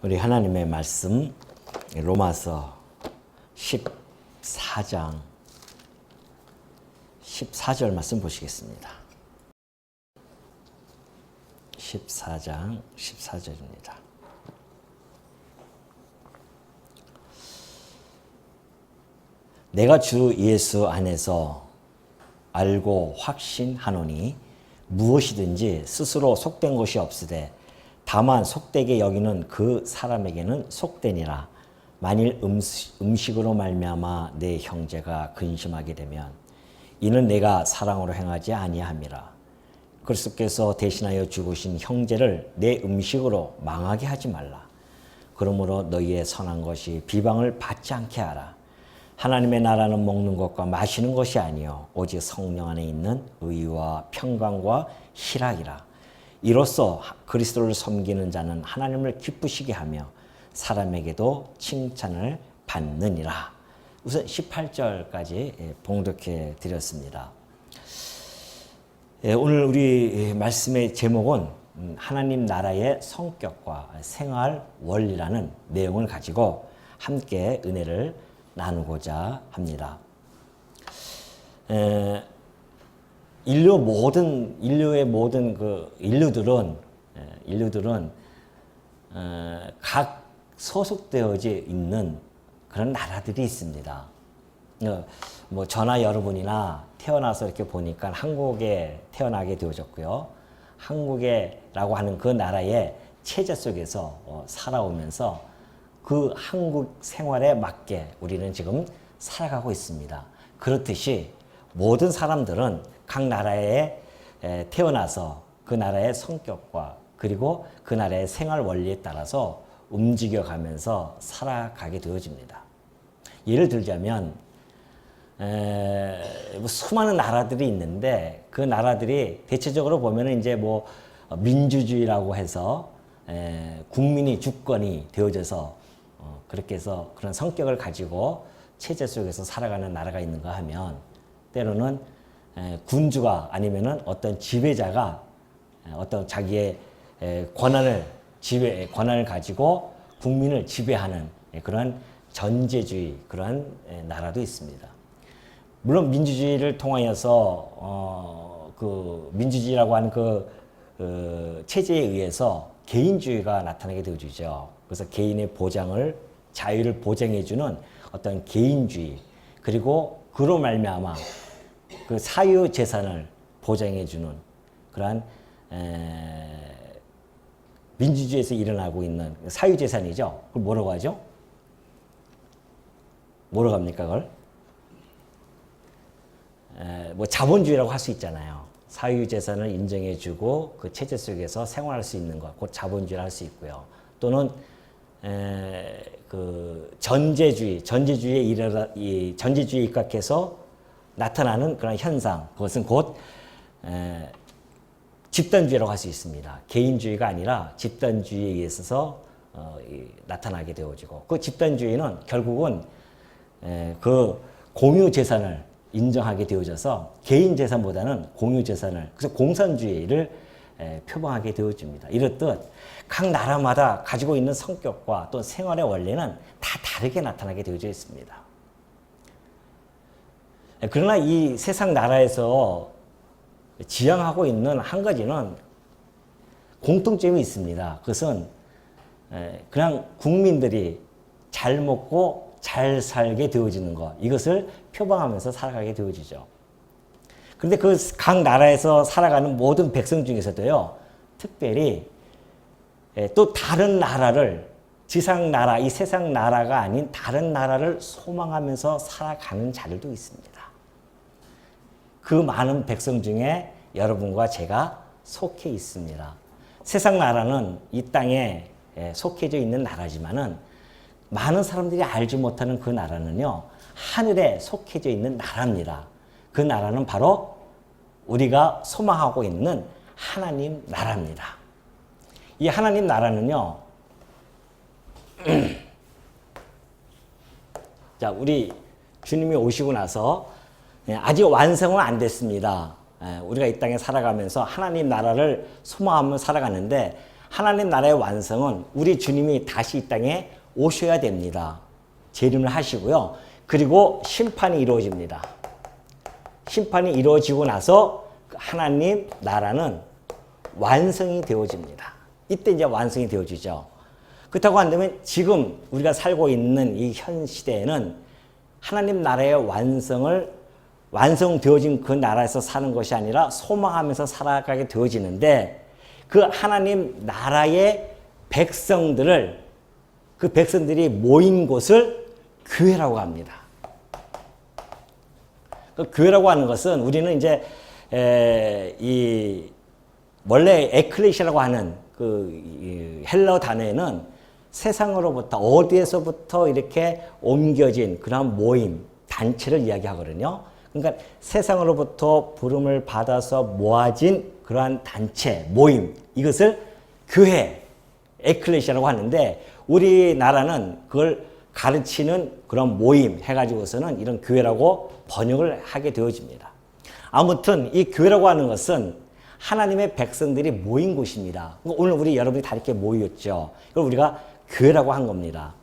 우리 하나님의 말씀 로마서 14장 14절 말씀 보시겠습니다. 14장 14절입니다. 내가 주 예수 안에서 알고 확신하노니 무엇이든지 스스로 속된 것이 없으되 다만 속되게 여기는 그 사람에게는 속되니라. 만일 음식으로 말미암아 내 형제가 근심하게 되면 이는 내가 사랑으로 행하지 아니함이라. 그리스도께서 대신하여 죽으신 형제를 내 음식으로 망하게 하지 말라. 그러므로 너희의 선한 것이 비방을 받지 않게 하라. 하나님의 나라는 먹는 것과 마시는 것이 아니요 오직 성령 안에 있는 의와 평강과 희락이라. 이로써 그리스도를 섬기는 자는 하나님을 기쁘시게 하며 사람에게도 칭찬을 받느니라. 우선 18절까지 봉독해 드렸습니다. 오늘 우리 말씀의 제목은 하나님 나라의 성격과 생활 원리라는 내용을 가지고 함께 은혜를 나누고자 합니다. 인류의 모든 그 인류들은 각 소속되어져 있는 그런 나라들이 있습니다. 뭐 저나 여러분이나 태어나서 이렇게 보니까 한국에 태어나게 되어졌고요. 한국이라고 하는 그 나라의 체제 속에서 살아오면서 그 한국 생활에 맞게 우리는 지금 살아가고 있습니다. 그렇듯이 모든 사람들은 각 나라에 태어나서 그 나라의 성격과 그리고 그 나라의 생활 원리에 따라서 움직여가면서 살아가게 되어집니다. 예를 들자면 수많은 나라들이 있는데 그 나라들이 대체적으로 보면은 이제 뭐 민주주의라고 해서 국민이 주권이 되어져서 그렇게 해서 그런 성격을 가지고 체제 속에서 살아가는 나라가 있는가 하면 때로는 군주가 아니면은 어떤 지배자가 어떤 자기의 권한을 가지고 국민을 지배하는 그런 전제주의 그런 나라도 있습니다. 물론 민주주의를 통하여서 그 민주주의라고 하는 그 체제에 의해서 개인주의가 나타나게 되어지죠. 그래서 개인의 자유를 보장해주는 어떤 개인주의 그리고 그로 말미암아 그 사유 재산을 보장해주는 그러한 민주주의에서 일어나고 있는 사유 재산이죠. 그걸 뭐라고 하죠? 뭐라고 합니까, 그걸? 뭐 자본주의라고 할 수 있잖아요. 사유 재산을 인정해주고 그 체제 속에서 생활할 수 있는 것, 곧 자본주의를 할 수 있고요. 또는 그 전제주의에 입각해서 나타나는 그런 현상, 그것은 곧 집단주의라고 할 수 있습니다. 개인주의가 아니라 집단주의에 의해서 나타나게 되어지고 그 집단주의는 결국은 그 공유 재산을 인정하게 되어져서 개인 재산보다는 공유 재산을 그래서 공산주의를 표방하게 되어집니다. 이렇듯 각 나라마다 가지고 있는 성격과 또 생활의 원리는 다 다르게 나타나게 되어져 있습니다. 그러나 이 세상 나라에서 지향하고 있는 한 가지는 공통점이 있습니다. 그것은 그냥 국민들이 잘 먹고 잘 살게 되어지는 것, 이것을 표방하면서 살아가게 되어지죠. 그런데 그 각 나라에서 살아가는 모든 백성 중에서도요, 특별히 또 다른 나라를 지상 나라, 이 세상 나라가 아닌 다른 나라를 소망하면서 살아가는 자들도 있습니다. 그 많은 백성 중에 여러분과 제가 속해 있습니다. 세상 나라는 이 땅에 속해져 있는 나라지만은 많은 사람들이 알지 못하는 그 나라는요, 하늘에 속해져 있는 나라입니다. 그 나라는 바로 우리가 소망하고 있는 하나님 나라입니다. 이 하나님 나라는요, 자, 우리 주님이 오시고 나서 아직 완성은 안 됐습니다. 우리가 이 땅에 살아가면서 하나님 나라를 소망하며 살아가는데 하나님 나라의 완성은 우리 주님이 다시 이 땅에 오셔야 됩니다. 재림을 하시고요. 그리고 심판이 이루어집니다. 심판이 이루어지고 나서 하나님 나라는 완성이 되어집니다. 이때 이제 완성이 되어지죠. 그렇다고 한다면 지금 우리가 살고 있는 이 현 시대에는 하나님 나라의 완성되어진 그 나라에서 사는 것이 아니라 소망하면서 살아가게 되어지는데 그 하나님 나라의 그 백성들이 모인 곳을 교회라고 합니다. 그 교회라고 하는 것은 우리는 이제 원래 에클레시아라고 하는 그 헬라어 단어에는 세상으로부터 어디에서부터 이렇게 옮겨진 그런 모임, 단체를 이야기하거든요. 그러니까 세상으로부터 부름을 받아서 모아진 그러한 단체, 모임, 이것을 교회, 에클레시아라고 하는데 우리나라는 그걸 가르치는 그런 모임 해가지고서는 이런 교회라고 번역을 하게 되어집니다. 아무튼 이 교회라고 하는 것은 하나님의 백성들이 모인 곳입니다. 오늘 우리 여러분이 다 이렇게 모였죠. 그걸 우리가 교회라고 한 겁니다.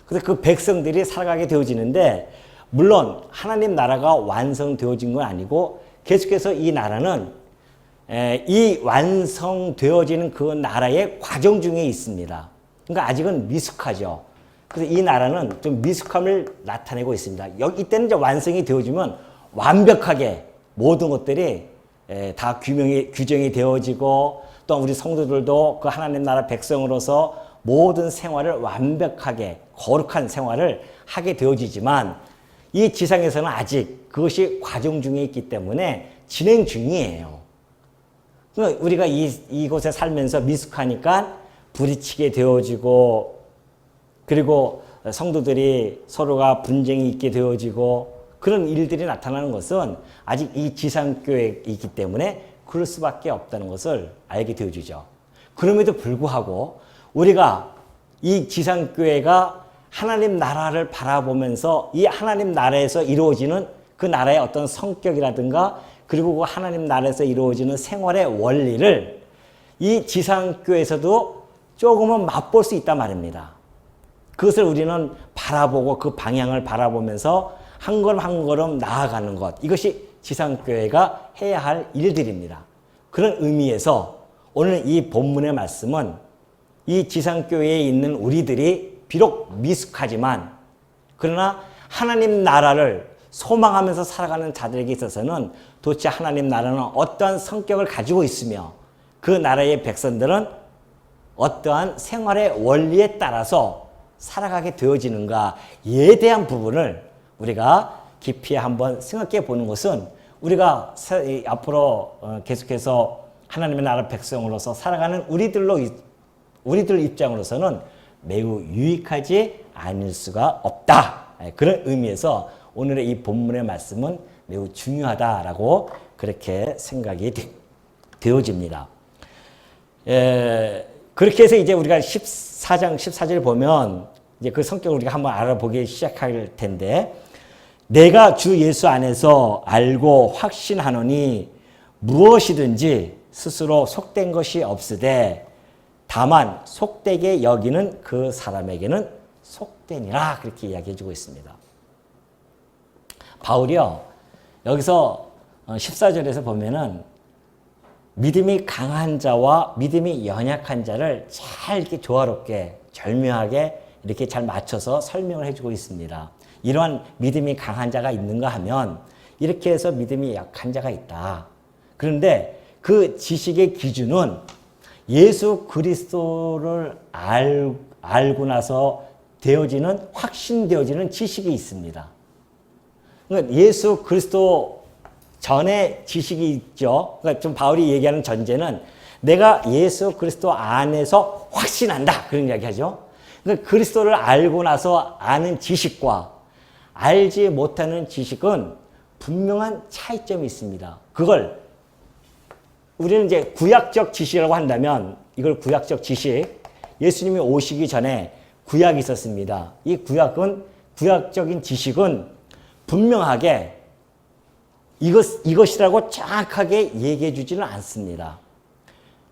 그래서 그 백성들이 살아가게 되어지는데 물론 하나님 나라가 완성되어진 건 아니고 계속해서 이 나라는 이 완성되어지는 그 나라의 과정 중에 있습니다. 그러니까 아직은 미숙하죠. 그래서 이 나라는 좀 미숙함을 나타내고 있습니다. 이때는 이제 완성이 되어지면 완벽하게 모든 것들이 다 규정이 되어지고 또 우리 성도들도 그 하나님 나라 백성으로서 모든 생활을 완벽하게 거룩한 생활을 하게 되어지지만 이 지상에서는 아직 그것이 과정 중에 있기 때문에 진행 중이에요. 그러니까 우리가 이곳에 살면서 미숙하니까 부딪히게 되어지고 그리고 성도들이 서로가 분쟁이 있게 되어지고 그런 일들이 나타나는 것은 아직 이 지상교회이기 때문에 그럴 수밖에 없다는 것을 알게 되어주죠. 그럼에도 불구하고 우리가 이 지상교회가 하나님 나라를 바라보면서 이 하나님 나라에서 이루어지는 그 나라의 어떤 성격이라든가 그리고 그 하나님 나라에서 이루어지는 생활의 원리를 이 지상교회에서도 조금은 맛볼 수 있단 말입니다. 그것을 우리는 바라보고 그 방향을 바라보면서 한 걸음 한 걸음 나아가는 것. 이것이 지상교회가 해야 할 일들입니다. 그런 의미에서 오늘 이 본문의 말씀은 이 지상교회에 있는 우리들이 비록 미숙하지만 그러나 하나님 나라를 소망하면서 살아가는 자들에게 있어서는 도대체 하나님 나라는 어떠한 성격을 가지고 있으며 그 나라의 백성들은 어떠한 생활의 원리에 따라서 살아가게 되어지는가에 대한 부분을 우리가 깊이 한번 생각해 보는 것은 우리가 앞으로 계속해서 하나님의 나라 백성으로서 살아가는 우리들 입장으로서는 매우 유익하지 않을 수가 없다. 그런 의미에서 오늘의 이 본문의 말씀은 매우 중요하다라고 그렇게 생각이 되어집니다. 그렇게 해서 이제 우리가 14장 14절 보면 이제 그 성격을 우리가 한번 알아보기 시작할 텐데 내가 주 예수 안에서 알고 확신하노니 무엇이든지 스스로 속된 것이 없으되 다만 속되게 여기는 그 사람에게는 속되니라 그렇게 이야기해 주고 있습니다. 바울이요 여기서 14절에서 보면은 믿음이 강한 자와 믿음이 연약한 자를 잘 이렇게 조화롭게 절묘하게 이렇게 잘 맞춰서 설명을 해주고 있습니다. 이러한 믿음이 강한 자가 있는가 하면 이렇게 해서 믿음이 약한 자가 있다. 그런데 그 지식의 기준은 예수 그리스도를 알고 나서 확신되어지는 지식이 있습니다. 그러니까 예수 그리스도 전에 지식이 있죠. 그러니까 좀 바울이 얘기하는 전제는 내가 예수 그리스도 안에서 확신한다. 그런 이야기 하죠. 그러니까 그리스도를 알고 나서 아는 지식과 알지 못하는 지식은 분명한 차이점이 있습니다. 그걸 우리는 이제 구약적 지식이라고 한다면 이걸 구약적 지식, 예수님이 오시기 전에 구약이 있었습니다. 이 구약적인 지식은 분명하게 이것이라고 정확하게 얘기해 주지는 않습니다.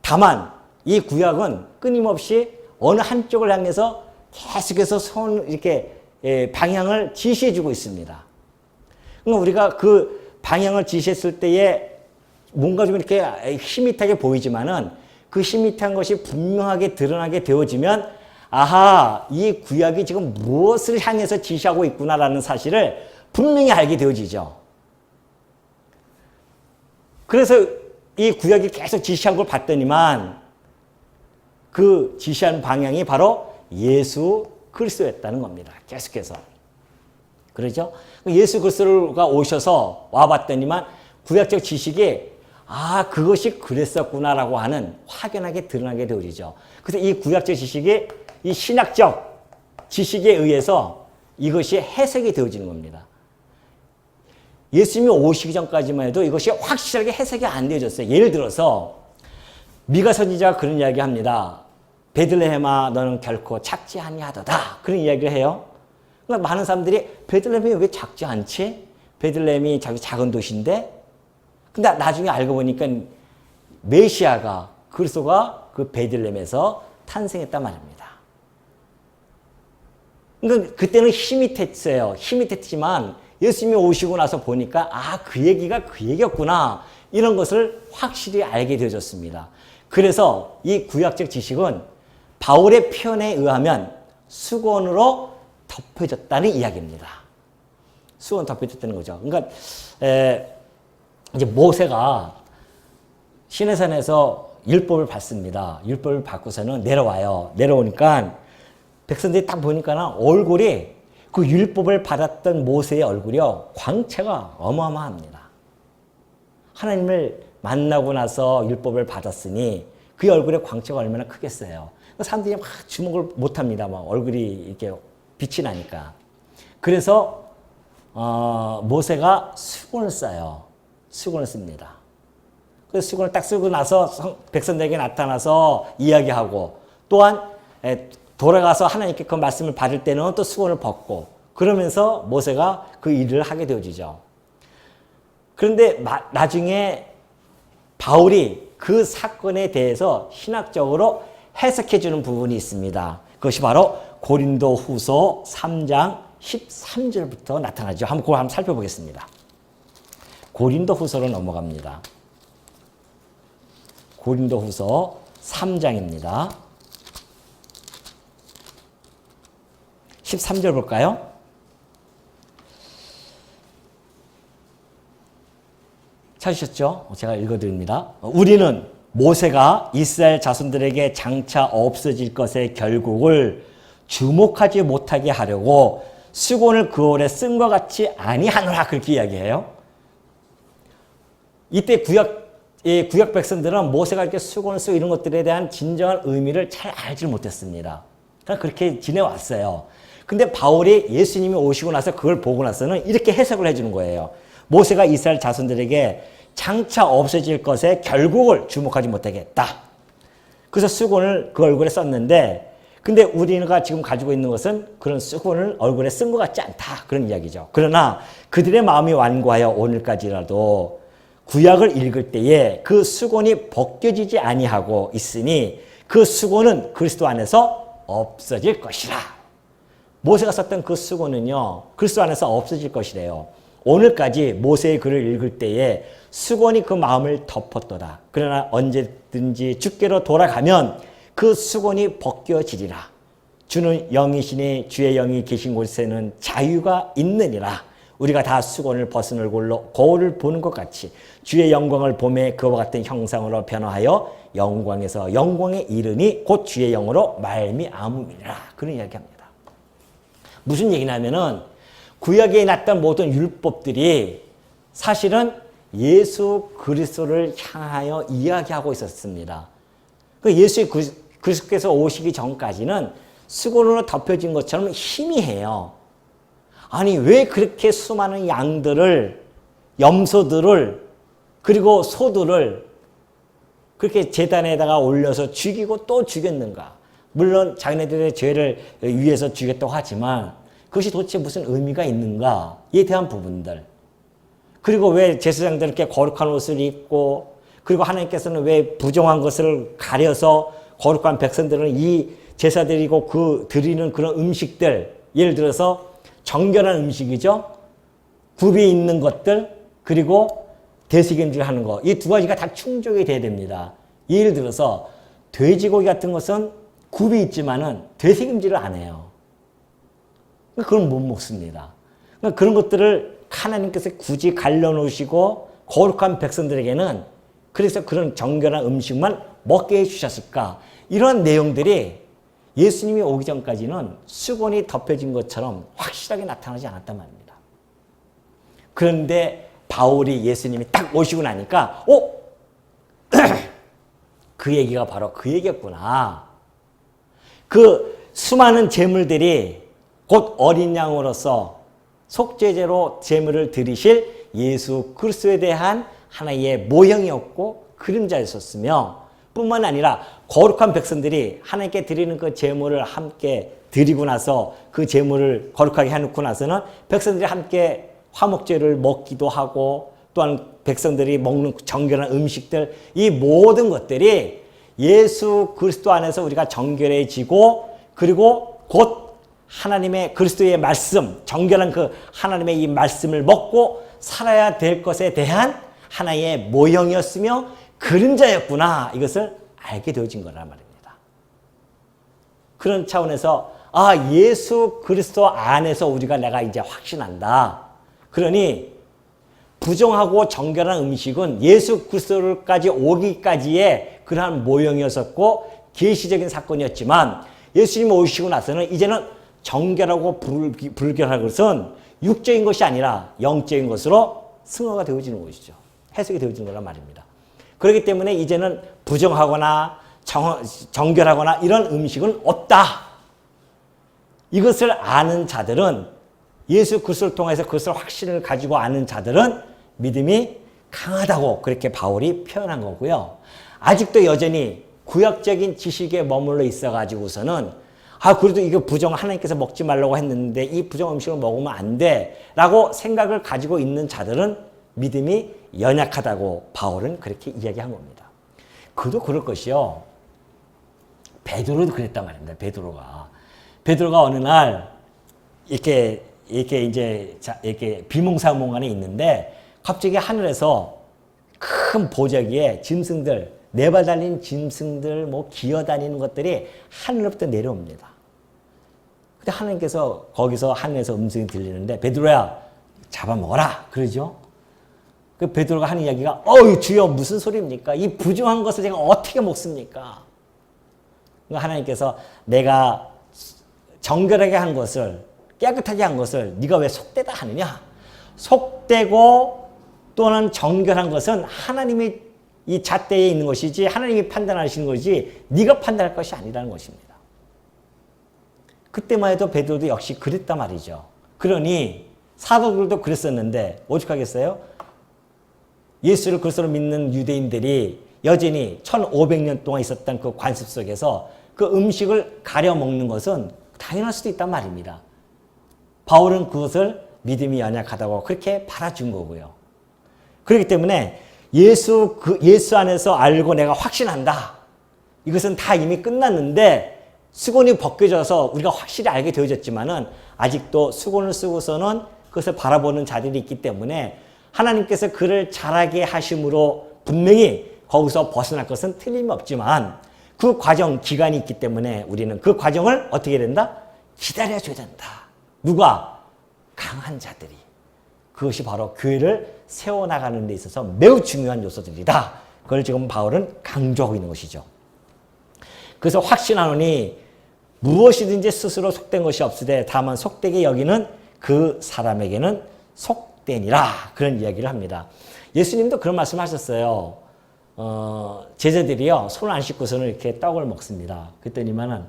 다만 이 구약은 끊임없이 어느 한쪽을 향해서 계속해서 이렇게 방향을 지시해주고 있습니다. 그러니까 우리가 그 방향을 지시했을 때에 뭔가 좀 이렇게 희밋하게 보이지만은 그 희밋한 것이 분명하게 드러나게 되어지면 아하, 이 구약이 지금 무엇을 향해서 지시하고 있구나라는 사실을 분명히 알게 되어지죠. 그래서 이 구약이 계속 지시한 걸 봤더니만 그 지시한 방향이 바로 예수 그리스도였다는 겁니다. 계속해서. 그렇죠? 예수 그리스도가 오셔서 와봤더니만 구약적 지식이 그것이 그랬었구나라고 하는 확연하게 드러나게 되어지죠. 그래서 이 구약적 지식이 이 신학적 지식에 의해서 이것이 해석이 되어지는 겁니다. 예수님이 오시기 전까지만 해도 이것이 확실하게 해석이 안 되어졌어요. 예를 들어서 미가 선지자가 그런 이야기 합니다. 베들레헴아 너는 결코 작지 아니하도다. 그런 이야기를 해요. 그러니까 많은 사람들이 베들레헴이 왜 작지 않지? 베들레헴이 자기 작은 도시인데? 근데 나중에 알고 보니까 메시아가 그리스도가 그 베들레헴에서 탄생했단 말입니다. 그러니까 그때는 희밋했어요. 희밋했지만 예수님이 오시고 나서 보니까 그 얘기가 그 얘기였구나. 이런 것을 확실히 알게 되어졌습니다. 그래서 이 구약적 지식은 바울의 표현에 의하면 수건으로 덮여졌다는 이야기입니다. 수건 덮여졌다는 거죠. 그러니까 이제 모세가 시내산에서 율법을 받습니다. 율법을 받고서는 내려와요. 내려오니까 백성들이 딱 보니까 얼굴이 그 율법을 받았던 모세의 얼굴이요. 광채가 어마어마합니다. 하나님을 만나고 나서 율법을 받았으니 그 얼굴의 광채가 얼마나 크겠어요. 사람들이 막 주목을 못합니다. 막 얼굴이 이렇게 빛이 나니까. 그래서 모세가 수건을 써요. 수건을 씁니다. 그래서 수건을 딱 쓰고 나서 백성들에게 나타나서 이야기하고 또한 돌아가서 하나님께 그 말씀을 받을 때는 또 수건을 벗고 그러면서 모세가 그 일을 하게 되어지죠. 그런데 나중에 바울이 그 사건에 대해서 신학적으로 해석해 주는 부분이 있습니다. 그것이 바로 고린도 후서 3장 13절부터 나타나죠. 그걸 한번 살펴보겠습니다. 고린도 후서로 넘어갑니다. 고린도 후서 3장입니다. 13절 볼까요? 찾으셨죠? 제가 읽어드립니다. 우리는 모세가 이스라엘 자손들에게 장차 없어질 것의 결국을 주목하지 못하게 하려고 수건을 그 오래 쓴 것 같이 아니하노라 그렇게 이야기해요. 이때 구약 백성들은 모세가 이렇게 수건을 쓰고 이런 것들에 대한 진정한 의미를 잘 알지 못했습니다. 그냥 그렇게 지내왔어요. 근데 바울이 예수님이 오시고 나서 그걸 보고 나서는 이렇게 해석을 해주는 거예요. 모세가 이스라엘 자손들에게 장차 없어질 것에 결국을 주목하지 못하겠다. 그래서 수건을 그 얼굴에 썼는데 근데 우리가 지금 가지고 있는 것은 그런 수건을 얼굴에 쓴 것 같지 않다. 그런 이야기죠. 그러나 그들의 마음이 완고하여 오늘까지라도 구약을 읽을 때에 그 수건이 벗겨지지 아니하고 있으니 그 수건은 그리스도 안에서 없어질 것이라. 모세가 썼던 그 수건은요. 그리스도 안에서 없어질 것이래요. 오늘까지 모세의 글을 읽을 때에 수건이 그 마음을 덮었도다. 그러나 언제든지 주께로 돌아가면 그 수건이 벗겨지리라. 주는 영이시니 주의 영이 계신 곳에는 자유가 있느니라. 우리가 다 수건을 벗은 얼굴로 거울을 보는 것 같이 주의 영광을 보매 그와 같은 형상으로 변화하여 영광에서 영광에 이르니 곧 주의 영으로 말미암음이라. 그런 이야기합니다. 무슨 얘기냐면은 구약에 났던 모든 율법들이 사실은 예수 그리스도를 향하여 이야기하고 있었습니다. 예수 그리스도께서 오시기 전까지는 수건으로 덮여진 것처럼 희미해요. 아니 왜 그렇게 수많은 양들을 염소들을 그리고 소들을 그렇게 제단에다가 올려서 죽이고 또 죽였는가? 물론 자기네들의 죄를 위해서 죽였다고 하지만 그것이 도대체 무슨 의미가 있는가에 대한 부분들. 그리고 왜 제사장들 이렇게 거룩한 옷을 입고 그리고 하나님께서는 왜 부정한 것을 가려서 거룩한 백성들은 이 제사 드리고 그 드리는 그런 음식들, 예를 들어서 정결한 음식이죠. 굽이 있는 것들, 그리고 대식임질 하는 거. 이 두 가지가 다 충족이 돼야 됩니다. 예를 들어서 돼지고기 같은 것은 굽이 있지만은 되새김질을 안 해요. 그건 못 먹습니다. 그런 것들을 하나님께서 굳이 갈라놓으시고 거룩한 백성들에게는 그래서 그런 정결한 음식만 먹게 해주셨을까? 이런 내용들이 예수님이 오기 전까지는 수건이 덮여진 것처럼 확실하게 나타나지 않았단 말입니다. 그런데 바울이 예수님이 딱 오시고 나니까 그 얘기가 바로 그 얘기였구나. 그 수많은 제물들이 곧 어린 양으로서 속죄제로 제물을 드리실 예수 그리스도에 대한 하나의 모형이었고 그림자였었으며 뿐만 아니라 거룩한 백성들이 하나님께 드리는 그 제물을 함께 드리고 나서 그 제물을 거룩하게 해놓고 나서는 백성들이 함께 화목제를 먹기도 하고 또한 백성들이 먹는 정결한 음식들, 이 모든 것들이 예수 그리스도 안에서 우리가 정결해지고 그리고 곧 하나님의 그리스도의 말씀, 정결한 그 하나님의 이 말씀을 먹고 살아야 될 것에 대한 하나의 모형이었으며 그림자였구나. 이것을 알게 되어진 거란 말입니다. 그런 차원에서 예수 그리스도 안에서 우리가 내가 이제 확신한다. 그러니 부정하고 정결한 음식은 예수 그리스도까지 오기까지의 그러한 모형이었었고 계시적인 사건이었지만 예수님 오시고 나서는 이제는 정결하고 불결한 것은 육적인 것이 아니라 영적인 것으로 승화가 되어지는 것이죠. 해석이 되어지는 거란 말입니다. 그렇기 때문에 이제는 부정하거나 정결하거나 이런 음식은 없다. 이것을 아는 자들은 예수 그리스도를 통해서 그것을 확신을 가지고 아는 자들은 믿음이 강하다고 그렇게 바울이 표현한 거고요. 아직도 여전히 구약적인 지식에 머물러 있어가지고서는 그래도 이거 부정 하나님께서 먹지 말라고 했는데 이 부정 음식을 먹으면 안 돼 라고 생각을 가지고 있는 자들은 믿음이 연약하다고 바울은 그렇게 이야기한 겁니다. 그도 그럴 것이요. 베드로도 그랬단 말입니다. 베드로가 어느 날 이렇게 비몽사몽간에 있는데 갑자기 하늘에서 큰 보자기에 짐승들, 네 발 달린 짐승들 기어다니는 것들이 하늘로부터 내려옵니다. 근데 하나님께서 거기서 하늘에서 음성이 들리는데 베드로야 잡아먹어라 그러죠. 그 베드로가 하는 이야기가 주여 무슨 소리입니까? 이 부정한 것을 제가 어떻게 먹습니까? 하나님께서 내가 정결하게 한 것을 깨끗하게 한 것을 네가 왜 속되다 하느냐? 속되고 또는 정결한 것은 하나님이 이 잣대에 있는 것이지 하나님이 판단하시는 것이지 네가 판단할 것이 아니라는 것입니다. 그때만 해도 베드로도 역시 그랬단 말이죠. 그러니 사도들도 그랬었는데 오죽하겠어요? 예수를 그리스도로 믿는 유대인들이 여전히 1500년 동안 있었던 그 관습 속에서 그 음식을 가려 먹는 것은 당연할 수도 있단 말입니다. 바울은 그것을 믿음이 연약하다고 그렇게 바라준 거고요. 그렇기 때문에 예수 안에서 알고 내가 확신한다. 이것은 다 이미 끝났는데 수건이 벗겨져서 우리가 확실히 알게 되어졌지만은 아직도 수건을 쓰고서는 그것을 바라보는 자들이 있기 때문에 하나님께서 그를 자라게 하심으로 분명히 거기서 벗어날 것은 틀림없지만 그 과정, 기간이 있기 때문에 우리는 그 과정을 어떻게 해야 된다? 기다려줘야 된다. 누가? 강한 자들이. 그것이 바로 교회를 세워나가는 데 있어서 매우 중요한 요소들이다. 그걸 지금 바울은 강조하고 있는 것이죠. 그래서 확신하노니 무엇이든지 스스로 속된 것이 없으되 다만 속되게 여기는 그 사람에게는 속되니라. 그런 이야기를 합니다. 예수님도 그런 말씀 하셨어요. 제자들이요, 손을 안 씻고서는 이렇게 떡을 먹습니다. 그랬더니만은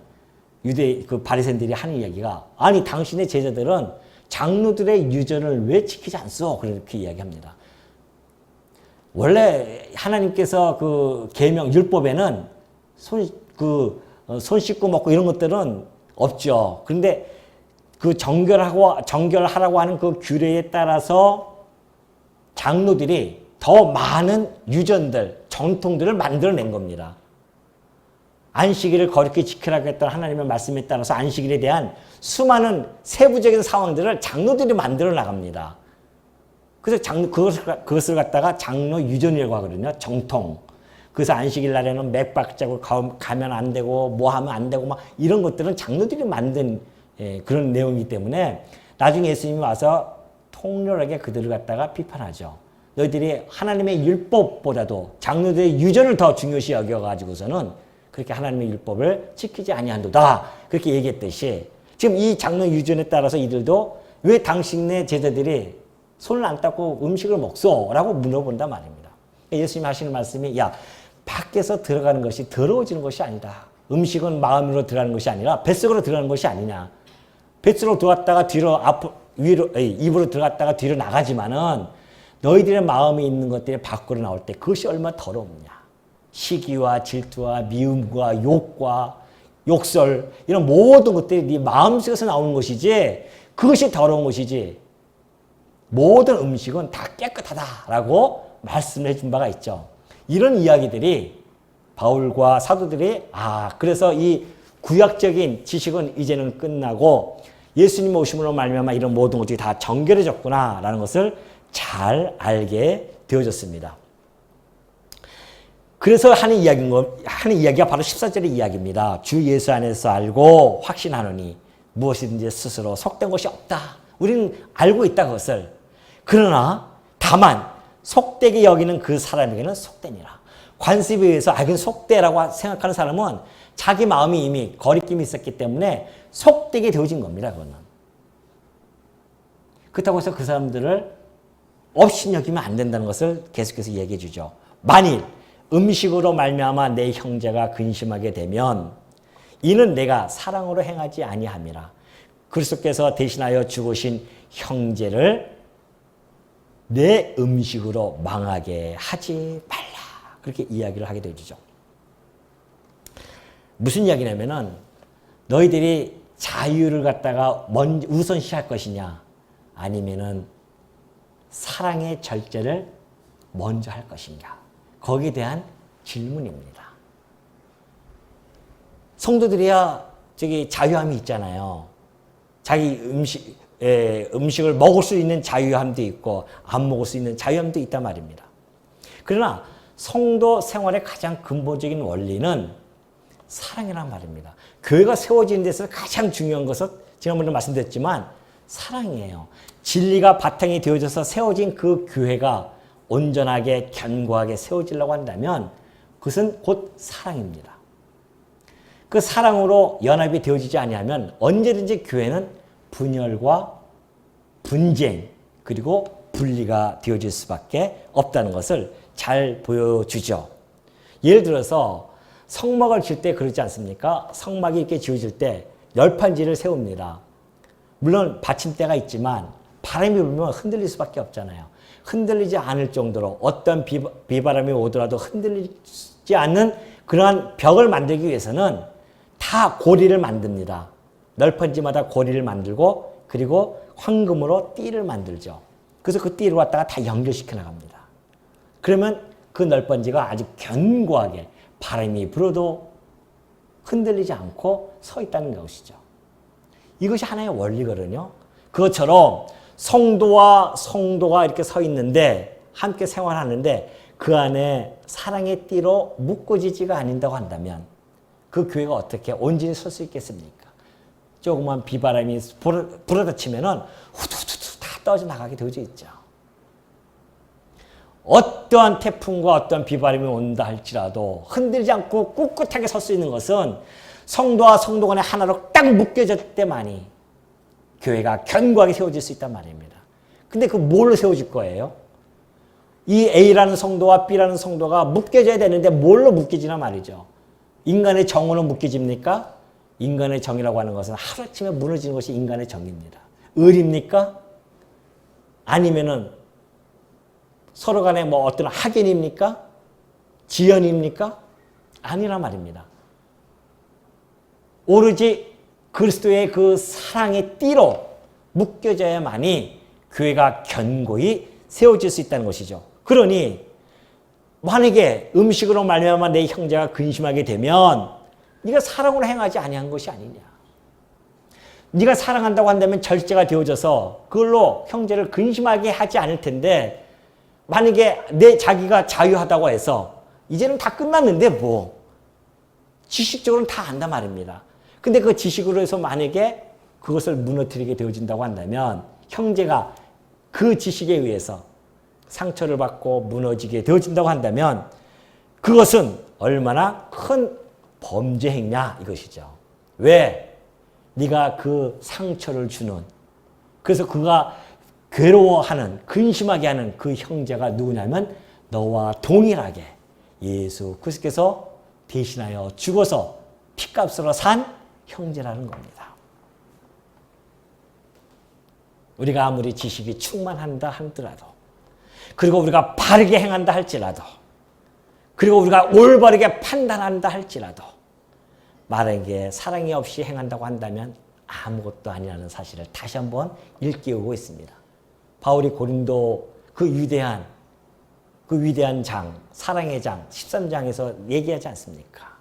유대 그 바리새인들이 하는 이야기가 아니 당신의 제자들은 장로들의 유전을 왜 지키지 않소? 그렇게 이야기합니다. 원래 하나님께서 그 계명 율법에는 손 씻고 먹고 이런 것들은 없죠. 그런데 그 정결하라고 하는 그 규례에 따라서 장로들이 더 많은 유전들, 전통들을 만들어낸 겁니다. 안식일을 거룩히 지키라고 했던 하나님의 말씀에 따라서 안식일에 대한 수많은 세부적인 상황들을 장로들이 만들어 나갑니다. 그래서 그것을 갖다가 장로 유전이라고 하거든요. 정통. 그래서 안식일 날에는 맥박자고 가면 안 되고 뭐 하면 안 되고 막 이런 것들은 장로들이 만든 그런 내용이기 때문에 나중에 예수님이 와서 통렬하게 그들을 갖다가 비판하죠. 너희들이 하나님의 율법보다도 장로들의 유전을 더 중요시 여겨가지고서는 그렇게 하나님의 율법을 지키지 아니한도다. 그렇게 얘기했듯이 지금 이 장로 유전에 따라서 이들도 왜 당신네 제자들이 손을 안 닦고 음식을 먹소? 라고 물어본단 말입니다. 예수님이 하시는 말씀이 야 밖에서 들어가는 것이 더러워지는 것이 아니다. 음식은 마음으로 들어가는 것이 아니라 뱃속으로 들어가는 것이 아니냐. 뱃속으로 들어갔다가 뒤로 입으로 들어갔다가 뒤로 나가지만은 너희들의 마음에 있는 것들이 밖으로 나올 때 그것이 얼마나 더러우냐. 시기와 질투와 미움과 욕과 욕설 이런 모든 것들이 네 마음속에서 나오는 것이지 그것이 더러운 것이지 모든 음식은 다 깨끗하다라고 말씀해 준 바가 있죠. 이런 이야기들이 바울과 사도들이 그래서 이 구약적인 지식은 이제는 끝나고 예수님 오심으로 말미암아 이런 모든 것들이 다 정결해졌구나라는 것을 잘 알게 되어졌습니다. 그래서 하는 이야기가 바로 14절의 이야기입니다. 주 예수 안에서 알고 확신하노니 무엇이든지 스스로 속된 것이 없다. 우리는 알고 있다 그것을. 그러나 다만 속되게 여기는 그 사람에게는 속되니라. 관습에 의해서 그건 속되라고 생각하는 사람은 자기 마음이 이미 거리낌이 있었기 때문에 속되게 되어진 겁니다. 그거는. 그렇다고 해서 그 사람들을 업신여기면 안 된다는 것을 계속해서 얘기해 주죠. 만일 음식으로 말미암아 내 형제가 근심하게 되면 이는 내가 사랑으로 행하지 아니함이라. 그리스도께서 대신하여 죽으신 형제를 내 음식으로 망하게 하지 말라. 그렇게 이야기를 하게 되죠. 무슨 이야기냐면은 너희들이 자유를 갖다가 우선시할 것이냐 아니면은 사랑의 절제를 먼저 할 것인가. 거기에 대한 질문입니다. 성도들이야 자유함이 있잖아요. 자기 음식을 먹을 수 있는 자유함도 있고 안 먹을 수 있는 자유함도 있단 말입니다. 그러나 성도 생활의 가장 근본적인 원리는 사랑이란 말입니다. 교회가 세워지는 데서 가장 중요한 것은 지난번에 말씀드렸지만 사랑이에요. 진리가 바탕이 되어져서 세워진 그 교회가 온전하게 견고하게 세워지려고 한다면 그것은 곧 사랑입니다. 그 사랑으로 연합이 되어지지 아니하면 언제든지 교회는 분열과 분쟁 그리고 분리가 되어질 수밖에 없다는 것을 잘 보여주죠. 예를 들어서 성막을 지을 때 그러지 않습니까? 성막이 이렇게 지어질 때 열판지를 세웁니다. 물론 받침대가 있지만 바람이 불면 흔들릴 수밖에 없잖아요. 흔들리지 않을 정도로 어떤 비바람이 오더라도 흔들리지 않는 그러한 벽을 만들기 위해서는 다 고리를 만듭니다. 널판지마다 고리를 만들고 그리고 황금으로 띠를 만들죠. 그래서 그 띠를 갖다가 다 연결시켜 나갑니다. 그러면 그 널판지가 아주 견고하게 바람이 불어도 흔들리지 않고 서 있다는 것이죠. 이것이 하나의 원리거든요. 그것처럼 성도와 성도가 이렇게 서 있는데 함께 생활하는데 그 안에 사랑의 띠로 묶어지지가 않는다고 한다면 그 교회가 어떻게 온전히 설 수 있겠습니까? 조그만 비바람이 불어닥치면은 후두두두 다 떨어져 나가게 되어져 있죠. 어떠한 태풍과 어떠한 비바람이 온다 할지라도 흔들지 않고 꿋꿋하게 설 수 있는 것은 성도와 성도 간에 하나로 딱 묶여질 때만이 교회가 견고하게 세워질 수 있단 말입니다. 근데 그 뭘로 세워질 거예요? 이 A라는 성도와 B라는 성도가 묶여져야 되는데 뭘로 묶여지나 말이죠. 인간의 정으로 묶여집니까? 인간의 정이라고 하는 것은 하루아침에 무너지는 것이 인간의 정입니다. 의리입니까? 아니면은 서로 간에 뭐 어떤 학연입니까? 지연입니까? 아니란 말입니다. 오로지 그리스도의 그 사랑의 띠로 묶여져야만이 교회가 견고히 세워질 수 있다는 것이죠. 그러니 만약에 음식으로 말미암아 내 형제가 근심하게 되면 네가 사랑으로 행하지 아니한 것이 아니냐. 네가 사랑한다고 한다면 절제가 되어져서 그걸로 형제를 근심하게 하지 않을 텐데, 만약에 자기가 자유하다고 해서 이제는 다 끝났는데 뭐 지식적으로는 다 안다 말입니다. 근데 그 지식으로 해서 만약에 그것을 무너뜨리게 되어진다고 한다면, 형제가 그 지식에 의해서 상처를 받고 무너지게 되어진다고 한다면, 그것은 얼마나 큰 범죄 행위냐 이것이죠. 왜? 네가 그 상처를 주는, 그래서 그가 괴로워하는, 근심하게 하는 그 형제가 누구냐면 너와 동일하게 예수 그리스도께서 대신하여 죽어서 피값으로 산 형제라는 겁니다. 우리가 아무리 지식이 충만한다 하더라도, 그리고 우리가 바르게 행한다 할지라도, 그리고 우리가 올바르게 판단한다 할지라도, 만약에 사랑이 없이 행한다고 한다면 아무것도 아니라는 사실을 다시 한번 일깨우고 있습니다. 바울이 고린도 그 위대한 장, 사랑의 장 13장에서 얘기하지 않습니까?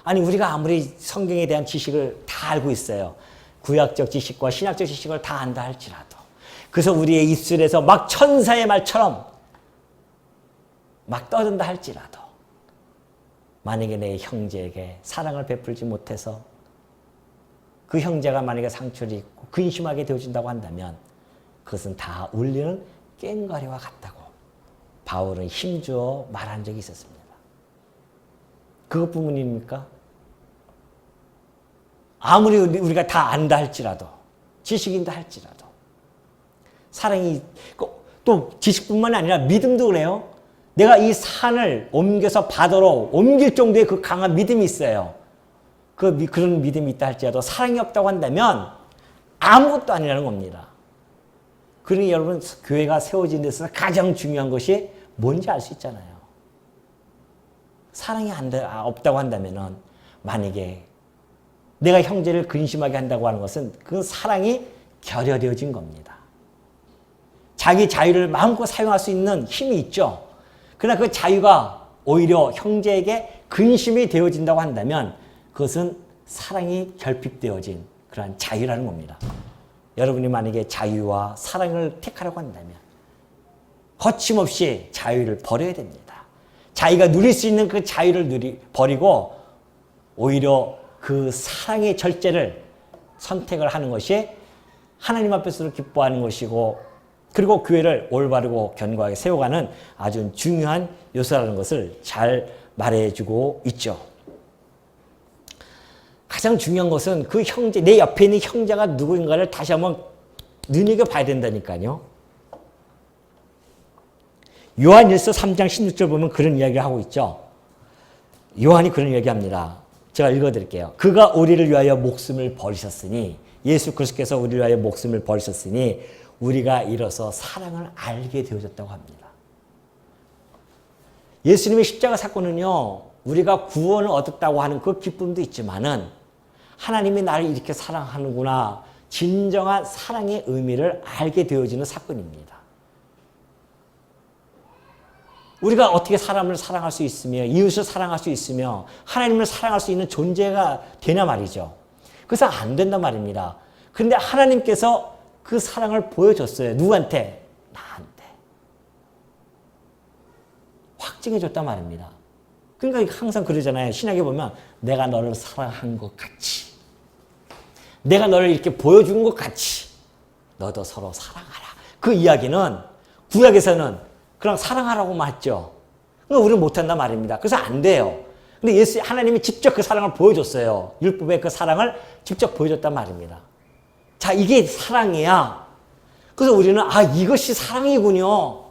아니, 우리가 아무리 성경에 대한 지식을 다 알고 있어요. 구약적 지식과 신약적 지식을 다 안다 할지라도, 그래서 우리의 입술에서 막 천사의 말처럼 막 떠든다 할지라도, 만약에 내 형제에게 사랑을 베풀지 못해서 그 형제가 만약에 상처를 입고 근심하게 되어진다고 한다면 그것은 다 울리는 꽹과리와 같다고 바울은 힘주어 말한 적이 있었습니다. 그것뿐입니까? 아무리 우리가 다 안다 할지라도, 지식인다 할지라도, 사랑이, 또 지식뿐만 아니라 믿음도 그래요. 내가 이 산을 옮겨서 바다로 옮길 정도의 그 강한 믿음이 있어요. 그런 믿음이 있다 할지라도 사랑이 없다고 한다면 아무것도 아니라는 겁니다. 그러니 여러분, 교회가 세워진 데서 가장 중요한 것이 뭔지 알 수 있잖아요. 사랑이 없다고 한다면, 만약에 내가 형제를 근심하게 한다고 하는 것은 그 사랑이 결여되어진 겁니다. 자기 자유를 마음껏 사용할 수 있는 힘이 있죠. 그러나 그 자유가 오히려 형제에게 근심이 되어진다고 한다면 그것은 사랑이 결핍되어진 그러한 자유라는 겁니다. 여러분이 만약에 자유와 사랑을 택하려고 한다면 거침없이 자유를 버려야 됩니다. 자기가 누릴 수 있는 그 자유를 버리고 오히려 그 사랑의 절제를 선택을 하는 것이 하나님 앞에서 기뻐하는 것이고, 그리고 교회를 올바르고 견고하게 세워가는 아주 중요한 요소라는 것을 잘 말해주고 있죠. 가장 중요한 것은 그 형제, 내 옆에 있는 형제가 누구인가를 다시 한번 눈여겨봐야 된다니까요. 요한일서 3장 16절 보면 그런 이야기를 하고 있죠. 요한이 그런 이야기합니다. 제가 읽어드릴게요. 그가 우리를 위하여 목숨을 버리셨으니, 예수 그리스도께서 우리를 위하여 목숨을 버리셨으니 우리가 이로써 사랑을 알게 되어졌다고 합니다. 예수님의 십자가 사건은요, 우리가 구원을 얻었다고 하는 그 기쁨도 있지만은 하나님이 나를 이렇게 사랑하는구나, 진정한 사랑의 의미를 알게 되어지는 사건입니다. 우리가 어떻게 사람을 사랑할 수 있으며 이웃을 사랑할 수 있으며 하나님을 사랑할 수 있는 존재가 되냐 말이죠. 그래서 안 된단 말입니다. 그런데 하나님께서 그 사랑을 보여줬어요. 누구한테? 나한테. 확증해줬단 말입니다. 그러니까 항상 그러잖아요. 신약에 보면 내가 너를 사랑한 것 같이, 내가 너를 이렇게 보여준 것 같이 너도 서로 사랑하라. 그 이야기는 구약에서는 그냥 사랑하라고만 했죠. 그러니까 우리는 못한단 말입니다. 그래서 안 돼요. 근데 하나님이 직접 그 사랑을 보여줬어요. 율법의 그 사랑을 직접 보여줬단 말입니다. 자, 이게 사랑이야. 그래서 우리는 이것이 사랑이군요.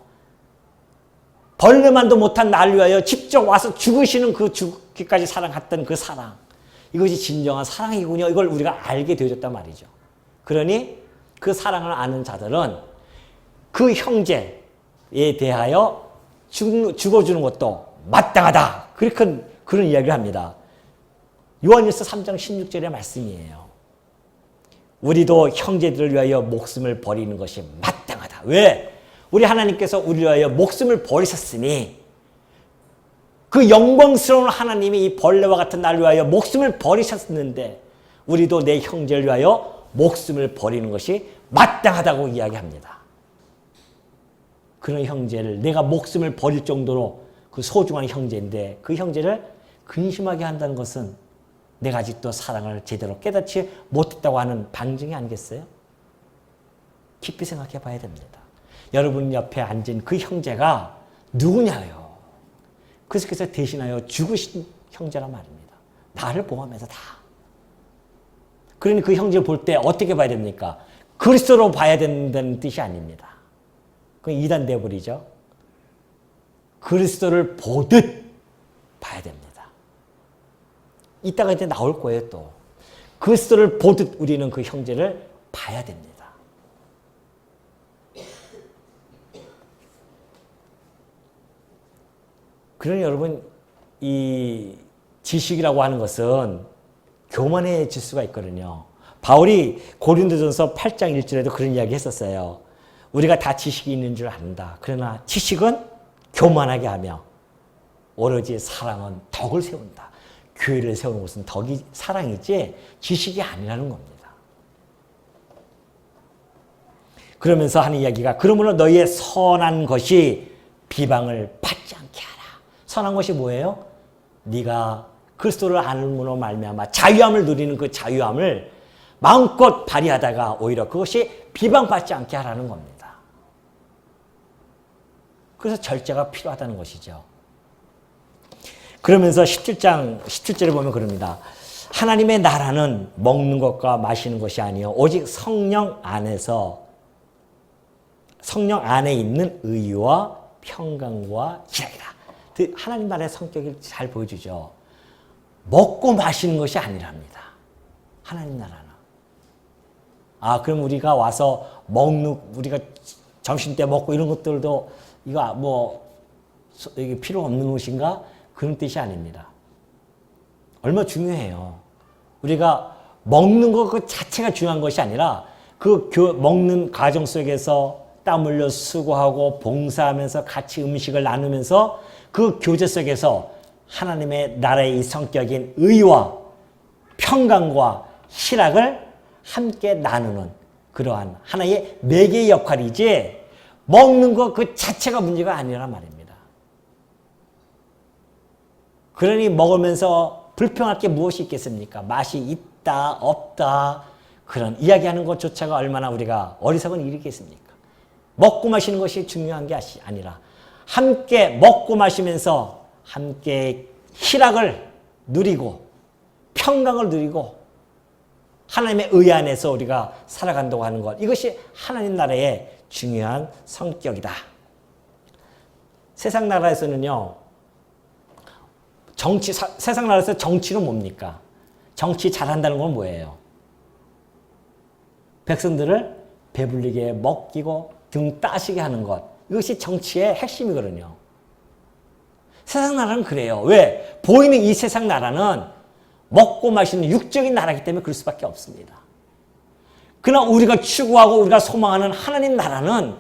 벌레만도 못한 나를 위하여 직접 와서 죽으시는 그 죽기까지 사랑했던 그 사랑. 이것이 진정한 사랑이군요. 이걸 우리가 알게 되어졌단 말이죠. 그러니 그 사랑을 아는 자들은 그 형제에 대하여 죽어주는 것도 마땅하다. 그런 이야기를 합니다. 요한일서 3장 16절의 말씀이에요. 우리도 형제들을 위하여 목숨을 버리는 것이 마땅하다. 왜? 우리 하나님께서 우리를 위하여 목숨을 버리셨으니 그 영광스러운 하나님이 이 벌레와 같은 나를 위하여 목숨을 버리셨는데 우리도 내 형제를 위하여 목숨을 버리는 것이 마땅하다고 이야기합니다. 그런 형제를 내가 목숨을 버릴 정도로 그 소중한 형제인데 그 형제를 근심하게 한다는 것은 내가 아직도 사랑을 제대로 깨닫지 못했다고 하는 방증이 아니겠어요? 깊이 생각해 봐야 됩니다. 여러분 옆에 앉은 그 형제가 누구냐요? 그리스도께서 대신하여 죽으신 형제란 말입니다. 나를 포함해서 다. 그러니 그 형제를 볼 때 어떻게 봐야 됩니까? 그리스도로 봐야 된다는 뜻이 아닙니다. 그건 이단 되어버리죠. 그리스도를 보듯 봐야 됩니다. 이따가 이제 나올 거예요 또. 그리스도를 보듯 우리는 그 형제를 봐야 됩니다. 그러니 여러분 이 지식이라고 하는 것은 교만해질 수가 있거든요. 바울이 고린도전서 8장 1절에도 그런 이야기 했었어요. 우리가 다 지식이 있는 줄 안다. 그러나 지식은 교만하게 하며 오로지 사랑은 덕을 세운다. 교회를 세우는 것은 덕이 사랑이지 지식이 아니라는 겁니다. 그러면서 하는 이야기가 그러므로 너희의 선한 것이 비방을 받지 않게 하라. 선한 것이 뭐예요? 네가 그리스도를 아는으로 말미암아 자유함을 누리는 그 자유함을 마음껏 발휘하다가 오히려 그것이 비방받지 않게 하라는 겁니다. 그래서 절제가 필요하다는 것이죠. 그러면서 17절에 보면 그럽니다. 하나님의 나라는 먹는 것과 마시는 것이 아니요 오직 성령 안에 있는 의와 평강과 희락이다. 하나님 나라의 성격을 잘 보여주죠. 먹고 마시는 것이 아니랍니다. 하나님 나라는. 그럼 우리가 와서 우리가 점심 때 먹고 이런 것들도 이거 이게 필요 없는 것인가? 그런 뜻이 아닙니다. 얼마나 중요해요. 우리가 먹는 것 그 자체가 중요한 것이 아니라 그 먹는 과정 속에서 땀 흘려 수고하고 봉사하면서 같이 음식을 나누면서 그 교제 속에서 하나님의 나라의 이 성격인 의와 평강과 희락을 함께 나누는 그러한 하나의 매개의 역할이지 먹는 것 그 자체가 문제가 아니란 말입니다. 그러니 먹으면서 불평할 게 무엇이 있겠습니까? 맛이 있다 없다 그런 이야기하는 것조차가 얼마나 우리가 어리석은 일이겠습니까? 먹고 마시는 것이 중요한 게 아니라 함께 먹고 마시면서 함께 희락을 누리고 평강을 누리고 하나님의 의 안에서 우리가 살아간다고 하는 것, 이것이 하나님 나라의 중요한 성격이다. 세상 나라에서는요, 세상 나라에서 정치는 뭡니까? 정치 잘한다는 건 뭐예요? 백성들을 배불리게 먹이고 등 따시게 하는 것, 이것이 정치의 핵심이거든요. 세상 나라는 그래요. 왜? 보이는 이 세상 나라는 먹고 마시는 육적인 나라이기 때문에 그럴 수밖에 없습니다. 그러나 우리가 추구하고 우리가 소망하는 하나님 나라는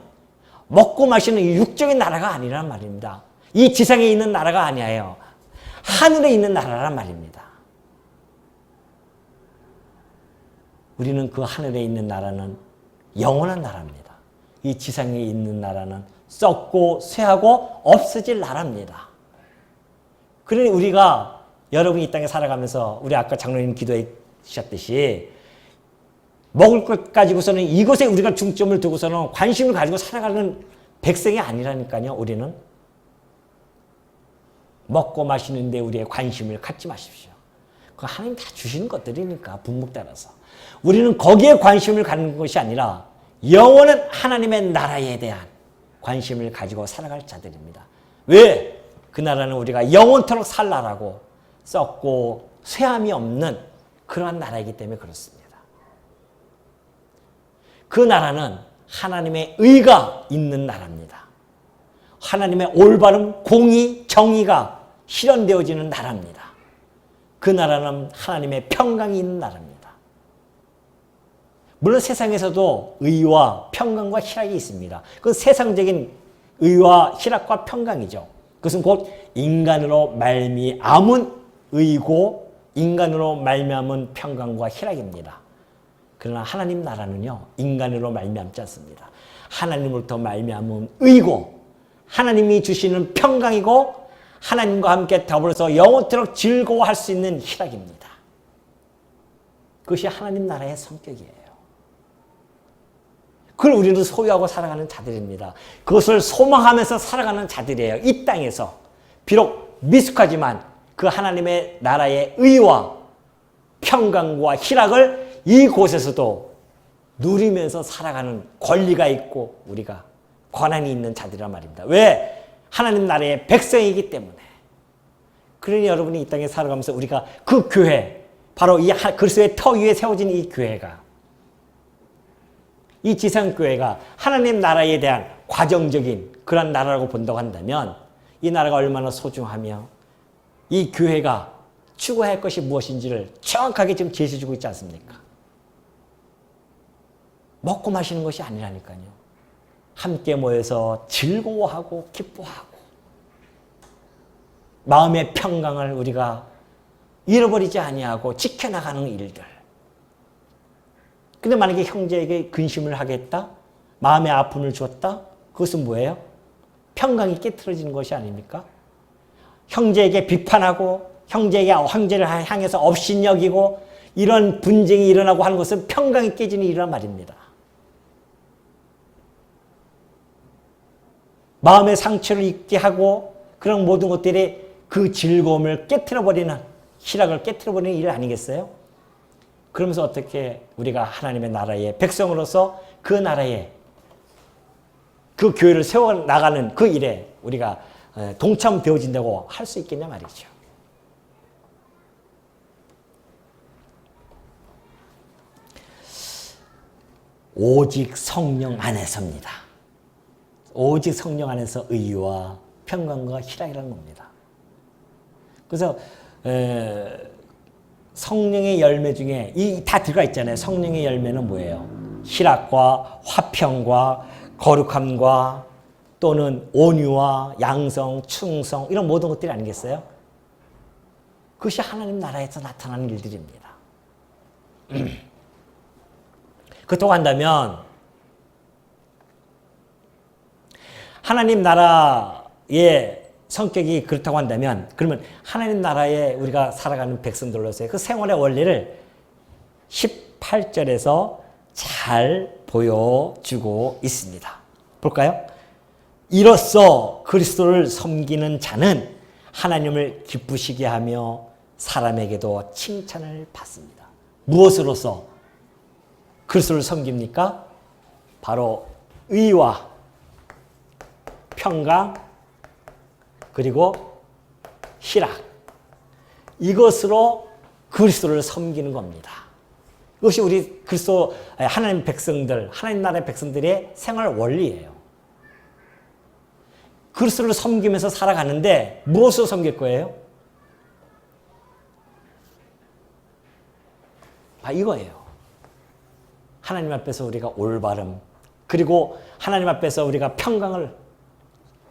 먹고 마시는 이 육적인 나라가 아니란 말입니다. 이 지상에 있는 나라가 아니에요. 하늘에 있는 나라란 말입니다. 우리는 그 하늘에 있는 나라는 영원한 나라입니다. 이 지상에 있는 나라는 썩고 쇠하고 없어질 나라입니다. 그러니 우리가 여러분이 이 땅에 살아가면서 우리 아까 장로님 기도해 주셨듯이 먹을 것 가지고서는 이것에 우리가 중점을 두고서는 관심을 가지고 살아가는 백성이 아니라니까요. 우리는 먹고 마시는데 우리의 관심을 갖지 마십시오. 그거 하나님 다 주시는 것들이니까 분목 따라서 우리는 거기에 관심을 갖는 것이 아니라 영원한 하나님의 나라에 대한 관심을 가지고 살아갈 자들입니다. 왜? 그 나라는 우리가 영원토록 살 나라고 썩고 쇠함이 없는 그러한 나라이기 때문에 그렇습니다. 그 나라는 하나님의 의가 있는 나라입니다. 하나님의 올바름, 공의, 정의가 실현되어지는 나라입니다. 그 나라는 하나님의 평강이 있는 나라입니다. 물론 세상에서도 의와 평강과 희락이 있습니다. 그건 세상적인 의와 희락과 평강이죠. 그것은 곧 인간으로 말미암은 의고 인간으로 말미암은 평강과 희락입니다. 그러나 하나님 나라는요, 인간으로 말미암지 않습니다. 하나님으로부터 말미암은 의고 하나님이 주시는 평강이고 하나님과 함께 더불어서 영원토록 즐거워할 수 있는 희락입니다. 그것이 하나님 나라의 성격이에요. 그걸 우리는 소유하고 살아가는 자들입니다. 그것을 소망하면서 살아가는 자들이에요. 이 땅에서 비록 미숙하지만 그 하나님의 나라의 의와 평강과 희락을 이곳에서도 누리면서 살아가는 권리가 있고 우리가 권한이 있는 자들이란 말입니다. 왜? 하나님 나라의 백성이기 때문에. 그러니 여러분이 이 땅에 살아가면서 우리가 그 교회, 바로 이 그리스도의 터 위에 세워진 이 교회가, 이 지상교회가 하나님 나라에 대한 과정적인 그런 나라라고 본다고 한다면 이 나라가 얼마나 소중하며 이 교회가 추구할 것이 무엇인지를 정확하게 지금 제시해주고 있지 않습니까? 먹고 마시는 것이 아니라니까요. 함께 모여서 즐거워하고 기뻐하고 마음의 평강을 우리가 잃어버리지 아니하고 지켜나가는 일들. 근데 만약에 형제에게 근심을 하겠다? 마음의 아픔을 주었다? 그것은 뭐예요? 평강이 깨트려지는 것이 아닙니까? 형제에게 비판하고 형제를 향해서 업신여기고 이런 분쟁이 일어나고 하는 것은 평강이 깨지는 일이란 말입니다. 마음의 상처를 입게 하고 그런 모든 것들이 그 즐거움을 깨트려버리는, 희락을 깨트려버리는 일 아니겠어요? 그러면서 어떻게 우리가 하나님의 나라의 백성으로서 그 나라에 그 교회를 세워나가는 그 일에 우리가 동참되어진다고 할 수 있겠냐 말이죠. 오직 성령 안에서입니다. 오직 성령 안에서 의와 평강과 희락이라는 겁니다. 그래서 성령의 열매 중에 이 다 들어가 있잖아요. 성령의 열매는 뭐예요? 희락과 화평과 거룩함과 또는 온유와 양성, 충성 이런 모든 것들이 아니겠어요? 그것이 하나님 나라에서 나타나는 일들입니다. 그렇다고 한다면 하나님 나라의 성격이 그렇다고 한다면 그러면 하나님 나라에 우리가 살아가는 백성들로서의 그 생활의 원리를 18절에서 잘 보여주고 있습니다. 볼까요? 이로써 그리스도를 섬기는 자는 하나님을 기쁘시게 하며 사람에게도 칭찬을 받습니다. 무엇으로서 그리스도를 섬깁니까? 바로 의와 평강 그리고 희락, 이것으로 그리스도를 섬기는 겁니다. 이것이 우리 그리스도 하나님 백성들, 하나님 나라의 백성들의 생활 원리예요. 그리스도를 섬기면서 살아가는데 무엇으로 섬길 거예요? 이거예요. 하나님 앞에서 우리가 올바름, 그리고 하나님 앞에서 우리가 평강을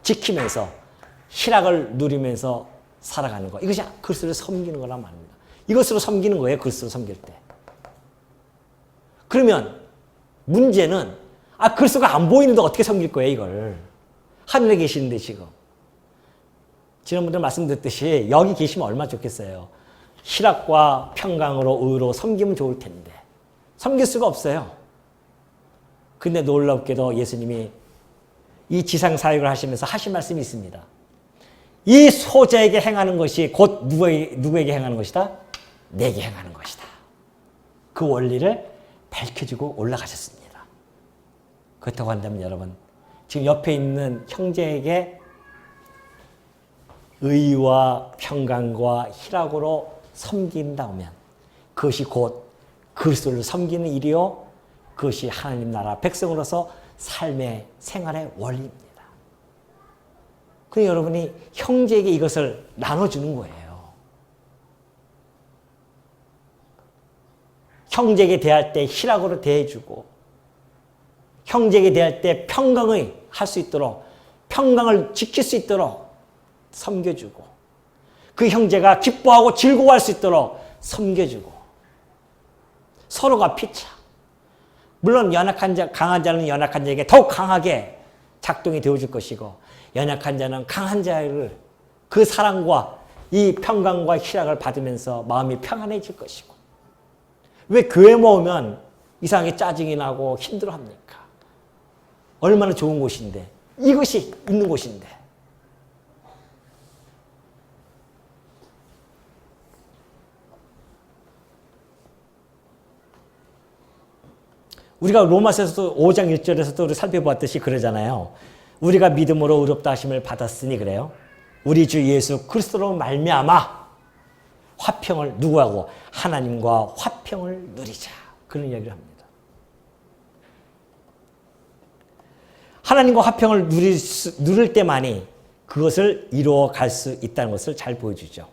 지키면서 희락을 누리면서 살아가는 거. 이것이 그리스도를 섬기는 거란 말입니다. 이것으로 섬기는 거예요. 그리스도를 섬길 때. 그러면 문제는 그리스도가 안 보이는데 어떻게 섬길 거예요, 이걸. 하늘에 계시는데 지금. 지난번에 말씀드렸듯이 여기 계시면 얼마나 좋겠어요. 희락과 평강으로 의로 섬기면 좋을 텐데 섬길 수가 없어요. 근데 놀랍게도 예수님이 이 지상 사역을 하시면서 하신 말씀이 있습니다. 이 소자에게 행하는 것이 곧 누구에게 행하는 것이다? 내게 행하는 것이다. 그 원리를 밝혀주고 올라가셨습니다. 그렇다고 한다면 여러분, 지금 옆에 있는 형제에게 의와 평강과 희락으로 섬긴다면 그것이 곧 그리스도를 섬기는 일이요, 그것이 하나님 나라 백성으로서 삶의 생활의 원리입니다. 그 여러분이 형제에게 이것을 나눠주는 거예요. 형제에게 대할 때 희락으로 대해주고 형제에게 대할 때 평강을 할 수 있도록, 평강을 지킬 수 있도록 섬겨주고 그 형제가 기뻐하고 즐거워할 수 있도록 섬겨주고 서로가 피차. 물론 연약한 자, 강한 자는 연약한 자에게 더욱 강하게 작동이 되어줄 것이고 연약한 자는 강한 자를 그 사랑과 이 평강과 희락을 받으면서 마음이 평안해질 것이고 왜 교회 모으면 이상하게 짜증이 나고 힘들어합니까? 얼마나 좋은 곳인데 이것이 있는 곳인데 우리가 로마서에서도 5장 1절에서도 우리 살펴보았듯이 그러잖아요. 우리가 믿음으로 의롭다 하심을 받았으니 그래요. 우리 주 예수 그리스도로 말미암아 화평을 누구하고 하나님과 화평을 누리자. 그런 이야기를 합니다. 하나님과 화평을 누릴 때만이 그것을 이루어갈 수 있다는 것을 잘 보여주죠.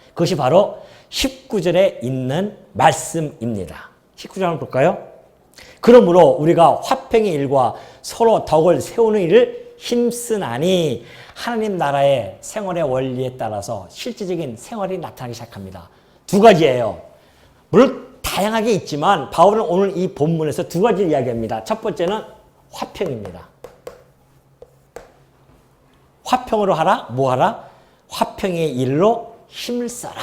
그것이 바로 19절에 있는 말씀입니다. 19절 한번 볼까요? 그러므로 우리가 화평의 일과 서로 덕을 세우는 일을 힘쓰나니 하나님 나라의 생활의 원리에 따라서 실질적인 생활이 나타나기 시작합니다. 두 가지예요. 물론 다양하게 있지만 바울은 오늘 이 본문에서 두 가지를 이야기합니다. 첫 번째는 화평입니다. 화평으로 하라? 뭐 하라? 화평의 일로 힘을 써라.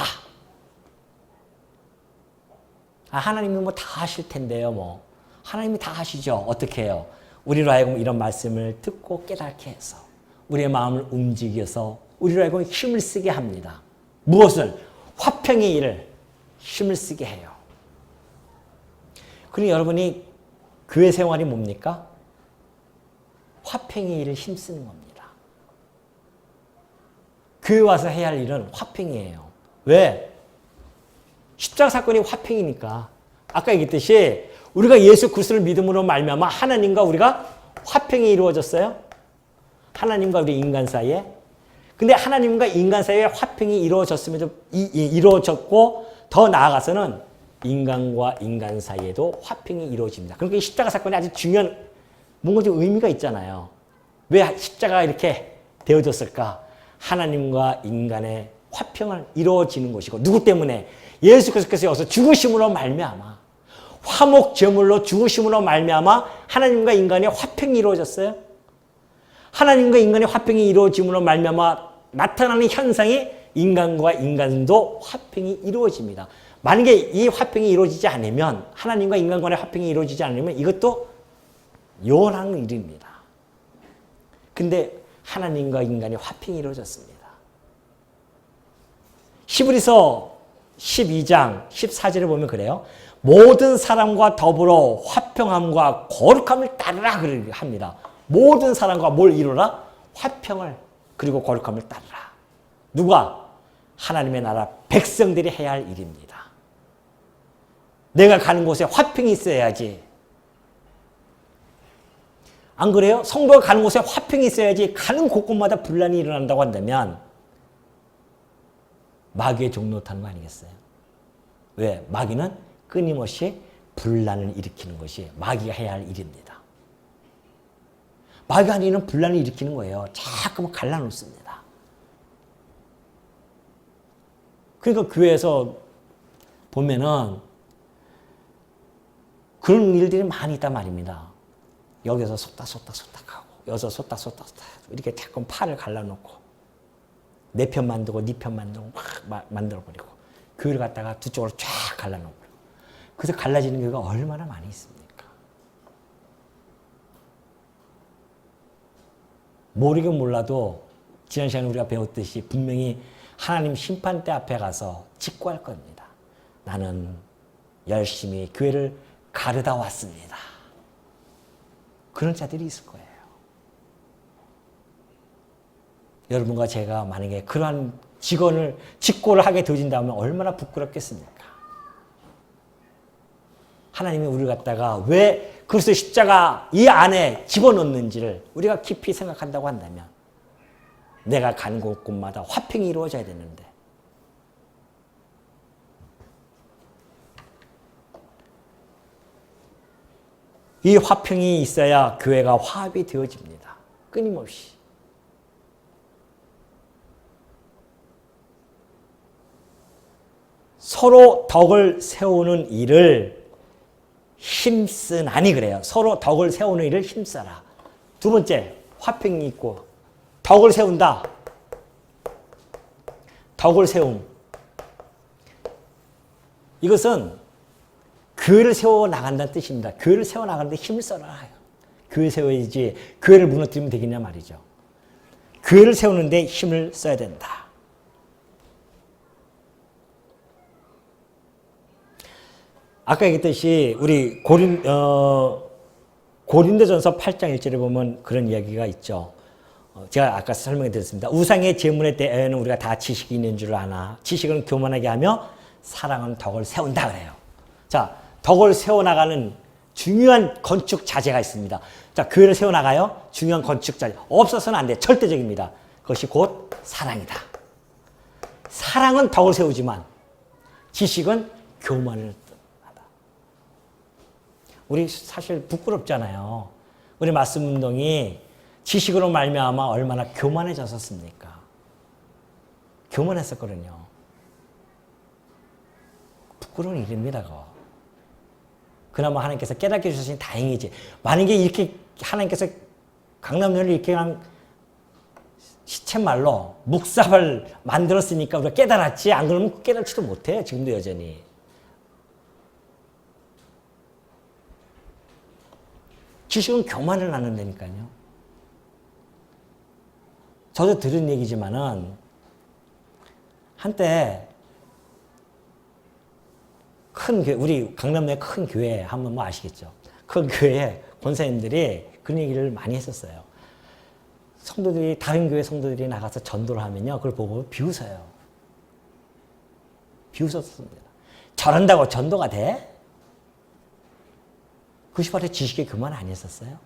하나님이 뭐 다 하실 텐데요. 뭐 하나님이 다 하시죠. 어떻게 해요? 우리로 하여금 이런 말씀을 듣고 깨닫게 해서 우리의 마음을 움직여서 우리로 하여금 힘을 쓰게 합니다. 무엇을? 화평의 일을 힘을 쓰게 해요. 그리고 여러분이 교회 생활이 뭡니까? 화평의 일을 힘쓰는 겁니다. 교회 와서 해야 할 일은 화평이에요. 왜? 십자가 사건이 화평이니까. 아까 얘기했듯이 우리가 예수 그리스도를 믿음으로 말미암아 하나님과 우리가 화평이 이루어졌어요. 하나님과 우리 인간 사이에. 근데 하나님과 인간 사이에 화평이 이루어졌고 더 나아가서는 인간과 인간 사이에도 화평이 이루어집니다. 그러니까 십자가 사건이 아주 중요한 뭔가 좀 의미가 있잖아요. 왜 십자가가 이렇게 되어졌을까? 하나님과 인간의 화평을 이루어지는 것이고 누구 때문에? 예수 그리스도께서 여기서 죽으심으로 말미암아 화목 제물로 죽으심으로 말미암아 하나님과 인간의 화평이 이루어졌어요. 하나님과 인간의 화평이 이루어짐으로 말미암아 나타나는 현상이 인간과 인간도 화평이 이루어집니다. 만약에 이 화평이 이루어지지 않으면 하나님과 인간 간의 화평이 이루어지지 않으면 이것도 요원한 일입니다. 근데 하나님과 인간의 화평이 이루어졌습니다. 히브리서 12장 14절에 보면 그래요. 모든 사람과 더불어 화평함과 거룩함을 따르라 그렇게 합니다. 모든 사람과 뭘 이루라? 화평을 그리고 거룩함을 따르라. 누가? 하나님의 나라 백성들이 해야 할 일입니다. 내가 가는 곳에 화평이 있어야지. 안 그래요? 성도가 가는 곳에 화평이 있어야지. 가는 곳곳마다 분란이 일어난다고 한다면 마귀의 종로 타는 거 아니겠어요? 왜? 마귀는 끊임없이 분란을 일으키는 것이 마귀가 해야 할 일입니다. 마귀가 하는 일은 분란을 일으키는 거예요. 자꾸 갈라놓습니다. 그러니까 교회에서 보면은 그런 일들이 많이 있단 말입니다. 여기서 속닥하고 여기서 속닥 이렇게 자꾸 팔을 갈라놓고 내 편 만들고 네 편 만들고 막 만들어버리고 교회를 갖다가 두 쪽으로 쫙 갈라놓고 그래서 갈라지는 교회가 얼마나 많이 있습니까? 모르긴 몰라도 지난 시간에 우리가 배웠듯이 분명히 하나님 심판대 앞에 가서 직구할 겁니다. 나는 열심히 교회를 가르다 왔습니다. 그런 자들이 있을 거예요. 여러분과 제가 만약에 그러한 직고를 하게 되어진다면 얼마나 부끄럽겠습니까? 하나님이 우리를 갖다가 왜 그리스도 십자가 이 안에 집어넣는지를 우리가 깊이 생각한다고 한다면 내가 가는 곳곳마다 화평이 이루어져야 되는데 이 화평이 있어야 교회가 화합이 되어집니다. 끊임없이. 서로 덕을 세우는 일을 힘쓰나니 그래요. 서로 덕을 세우는 일을 힘써라. 두 번째, 화평이 있고 덕을 세운다. 덕을 세움. 이것은 교회를 세워나간다는 뜻입니다. 교회를 세워나가는데 힘을 써라. 교회 세워야지 교회를 무너뜨리면 되겠냐 말이죠. 교회를 세우는데 힘을 써야 된다. 아까 얘기했듯이 우리 고린도전서 8장 1절에 보면 그런 이야기가 있죠. 제가 아까 설명해 드렸습니다. 우상의 제물에 대해는 우리가 다 지식이 있는 줄 아나 지식은 교만하게 하며 사랑은 덕을 세운다 그래요. 자, 덕을 세워나가는 중요한 건축 자재가 있습니다. 자, 교회를 세워나가요. 중요한 건축 자재. 없어서는 안 돼. 절대적입니다. 그것이 곧 사랑이다. 사랑은 덕을 세우지만 지식은 교만을 하다. 우리 사실 부끄럽잖아요. 우리 말씀 운동이 지식으로 말미암아 얼마나 교만해졌었습니까? 교만했었거든요. 부끄러운 일입니다. 그거. 그나마 하나님께서 깨닫게 해주시니 다행이지. 만약에 이렇게 하나님께서 강남열을 이렇게 그냥 시쳇말로 묵삽을 만들었으니까 우리가 깨달았지. 안 그러면 깨달지도 못해. 지금도 여전히. 지식은 교만을 낳는다니까요. 저도 들은 얘기지만은 한때 큰 교회, 우리 강남내 큰 교회 한번 뭐 아시겠죠? 큰 교회에 권사님들이 그런 얘기를 많이 했었어요. 성도들이 다른 교회 성도들이 나가서 전도를 하면요, 그걸 보고 비웃어요. 비웃었습니다. 저런다고 전도가 돼? 그것이 바로 지식의 교만 아니었었어요?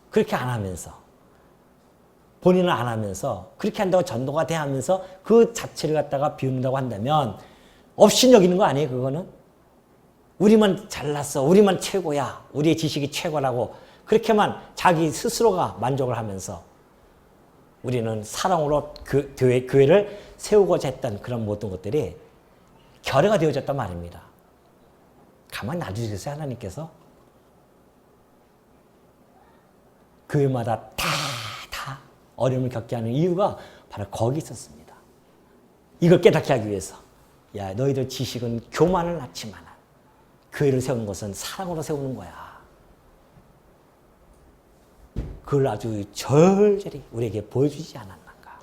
그렇게 안 하면서 본인은 안 하면서 그렇게 한다고 전도가 돼 하면서 그 자체를 갖다가 비운다고 한다면 업신 여기는 거 아니에요? 그거는 우리만 잘났어, 우리만 최고야, 우리의 지식이 최고라고 그렇게만 자기 스스로가 만족을 하면서 우리는 사랑으로 교회를 세우고자 했던 그런 모든 것들이 결여가 되어졌단 말입니다. 가만히 놔두시겠어요? 하나님께서 교회마다 다 어려움을 겪게 하는 이유가 바로 거기 있었습니다. 이걸 깨닫게 하기 위해서. 야, 너희들 지식은 교만을 낳지만 교회를 세우는 것은 사랑으로 세우는 거야. 그걸 아주 절절히 우리에게 보여주지 않았는가.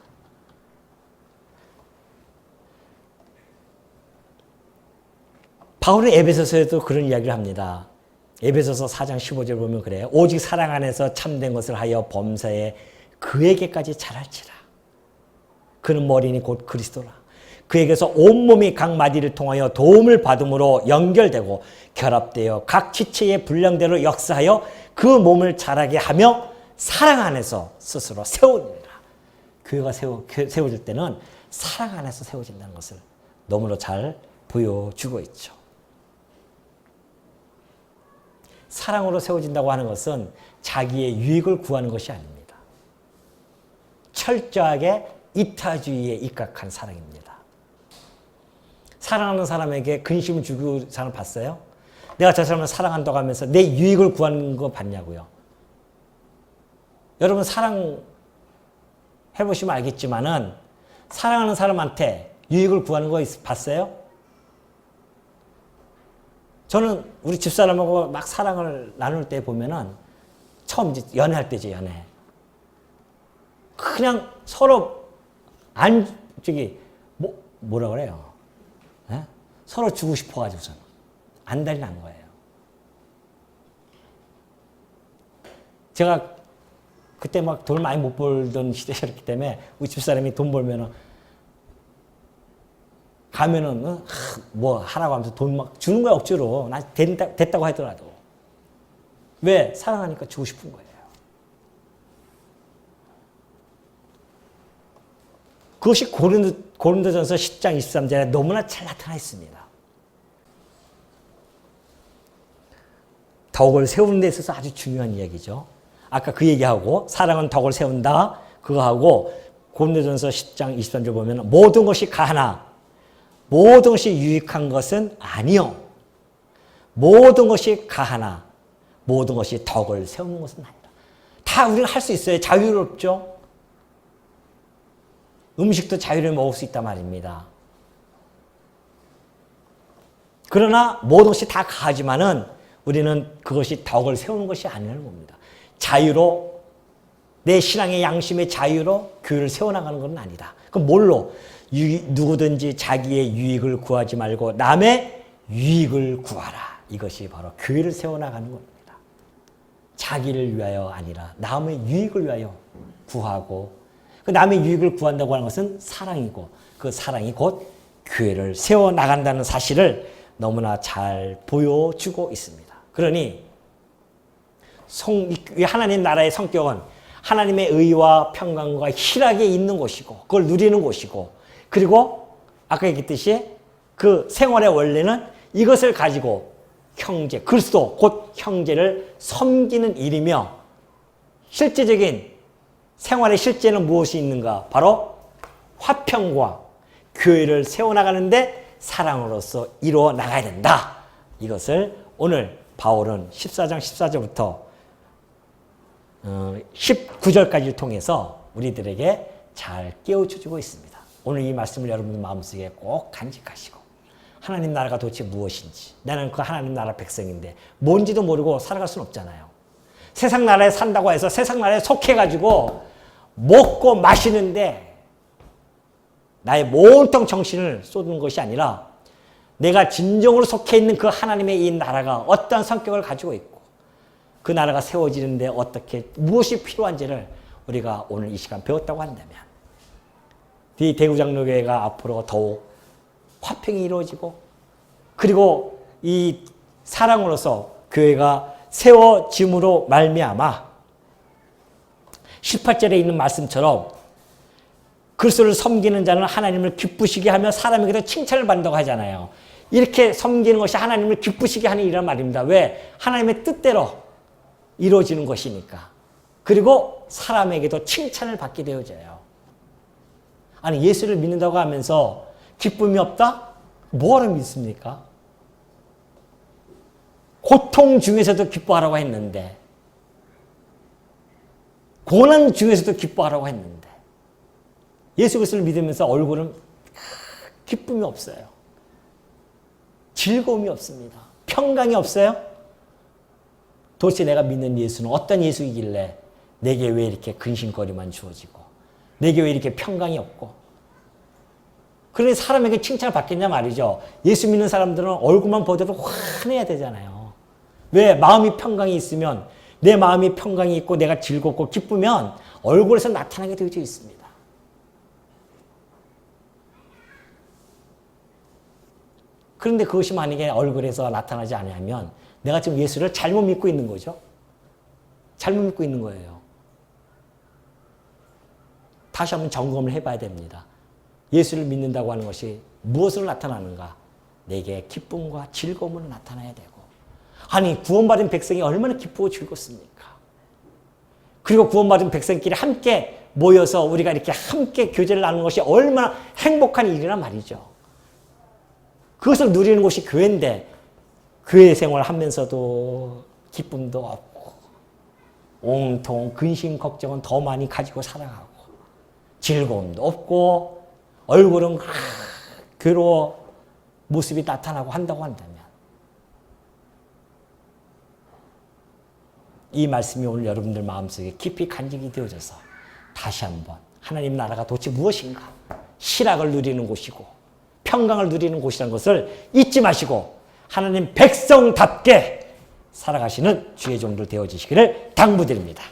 바울은 에베소서에도 그런 이야기를 합니다. 에베소서 4장 15절 보면 그래요. 오직 사랑 안에서 참된 것을 하여 범사에 그에게까지 자랄지라. 그는 머리니 곧 그리스도라. 그에게서 온몸이 각 마디를 통하여 도움을 받음으로 연결되고 결합되어 각 지체의 분량대로 역사하여 그 몸을 자라게 하며 사랑 안에서 스스로 세우니라. 교회가 세워질 때는 사랑 안에서 세워진다는 것을 너무나 잘 보여주고 있죠. 사랑으로 세워진다고 하는 것은 자기의 유익을 구하는 것이 아닙니다. 철저하게 이타주의에 입각한 사랑입니다. 사랑하는 사람에게 근심을 주고 사람 봤어요? 내가 저 사람을 사랑한다고 하면서 내 유익을 구하는 거 봤냐고요? 여러분 사랑 해보시면 알겠지만은 사랑하는 사람한테 유익을 구하는 거 봤어요? 저는 우리 집사람하고 막 사랑을 나눌 때 보면은 처음 이제 연애할 때죠, 연애. 그냥 서로 뭐라 그래요? 에? 서로 주고 싶어가지고서는 안달이 난 거예요. 제가 그때 막 돈 많이 못 벌던 시대였기 때문에 우리 집사람이 돈 벌면은 가면은 뭐 하라고 하면서 돈 막 주는 거야 억지로. 나 됐다고 하더라도. 왜? 사랑하니까 주고 싶은 거예요. 그것이 고린도전서 10장 23절에 너무나 잘 나타나 있습니다. 덕을 세우는 데 있어서 아주 중요한 이야기죠. 아까 그 얘기하고 사랑은 덕을 세운다 그거하고 고린도전서 10장 23절 보면 모든 것이 가하나 모든 것이 유익한 것은 아니요. 모든 것이 가하나 모든 것이 덕을 세우는 것은 아니다. 다 우리가 할 수 있어요. 자유롭죠. 음식도 자유를 먹을 수 있단 말입니다. 그러나 모든 것이 다 가하지만은 우리는 그것이 덕을 세우는 것이 아니라는 겁니다. 자유로 내 신앙의 양심의 자유로 교회를 세워나가는 것은 아니다. 그럼 뭘로? 누구든지 자기의 유익을 구하지 말고 남의 유익을 구하라. 이것이 바로 교회를 세워나가는 겁니다. 자기를 위하여 아니라 남의 유익을 위하여 구하고 그 남의 유익을 구한다고 하는 것은 사랑이고 그 사랑이 곧 교회를 세워나간다는 사실을 너무나 잘 보여주고 있습니다. 그러니 하나님 나라의 성격은 하나님의 의와 평강과 희락이 있는 곳이고 그걸 누리는 곳이고 그리고 아까 얘기했듯이 그 생활의 원래는 이것을 가지고 형제, 그리스도 곧 형제를 섬기는 일이며 실제적인 생활의 실제는 무엇이 있는가? 바로 화평과 교회를 세워나가는데 사랑으로서 이루어 나가야 된다. 이것을 오늘 바울은 14장 14절부터 19절까지를 통해서 우리들에게 잘 깨우쳐주고 있습니다. 오늘 이 말씀을 여러분 마음속에 꼭 간직하시고 하나님 나라가 도대체 무엇인지 나는 그 하나님 나라 백성인데 뭔지도 모르고 살아갈 수는 없잖아요. 세상 나라에 산다고 해서 세상 나라에 속해가지고 먹고 마시는데 나의 온통 정신을 쏟는 것이 아니라 내가 진정으로 속해 있는 그 하나님의 이 나라가 어떤 성격을 가지고 있고 그 나라가 세워지는데 어떻게 무엇이 필요한지를 우리가 오늘 이 시간 배웠다고 한다면 이 대구장로교회가 앞으로 더욱 화평이 이루어지고 그리고 이 사랑으로서 교회가 세워짐으로 말미암아 18절에 있는 말씀처럼 그리스도를 섬기는 자는 하나님을 기쁘시게 하며 사람에게도 칭찬을 받는다고 하잖아요. 이렇게 섬기는 것이 하나님을 기쁘시게 하는 일이란 말입니다. 왜? 하나님의 뜻대로 이루어지는 것이니까. 그리고 사람에게도 칭찬을 받게 되어져요. 아니 예수를 믿는다고 하면서 기쁨이 없다? 뭐하러 믿습니까? 고통 중에서도 기뻐하라고 했는데 고난 중에서도 기뻐하라고 했는데 예수 그리스도를 믿으면서 얼굴은 기쁨이 없어요. 즐거움이 없습니다. 평강이 없어요. 도대체 내가 믿는 예수는 어떤 예수이길래 내게 왜 이렇게 근심거리만 주어지고 내게 왜 이렇게 평강이 없고 그러니 사람에게 칭찬을 받겠냐 말이죠. 예수 믿는 사람들은 얼굴만 보더라도 환해야 되잖아요. 왜? 마음이 평강이 있으면 내 마음이 평강이 있고 내가 즐겁고 기쁘면 얼굴에서 나타나게 되어 있습니다. 그런데 그것이 만약에 얼굴에서 나타나지 않으면 내가 지금 예수를 잘못 믿고 있는 거죠. 잘못 믿고 있는 거예요. 다시 한번 점검을 해봐야 됩니다. 예수를 믿는다고 하는 것이 무엇으로 나타나는가? 내게 기쁨과 즐거움으로 나타나야 되고 아니 구원받은 백성이 얼마나 기쁘고 즐겁습니까? 그리고 구원받은 백성끼리 함께 모여서 우리가 이렇게 함께 교제를 나누는 것이 얼마나 행복한 일이란 말이죠. 그것을 누리는 곳이 교회인데 교회 생활을 하면서도 기쁨도 없고 온통 근심 걱정은 더 많이 가지고 살아가고 즐거움도 없고 얼굴은 괴로워 모습이 나타나고 한다고 한다면 이 말씀이 오늘 여러분들 마음속에 깊이 간직이 되어져서 다시 한번 하나님 나라가 도대체 무엇인가 희락을 누리는 곳이고 평강을 누리는 곳이라는 것을 잊지 마시고 하나님 백성답게 살아가시는 주의 종들 되어지시기를 당부드립니다.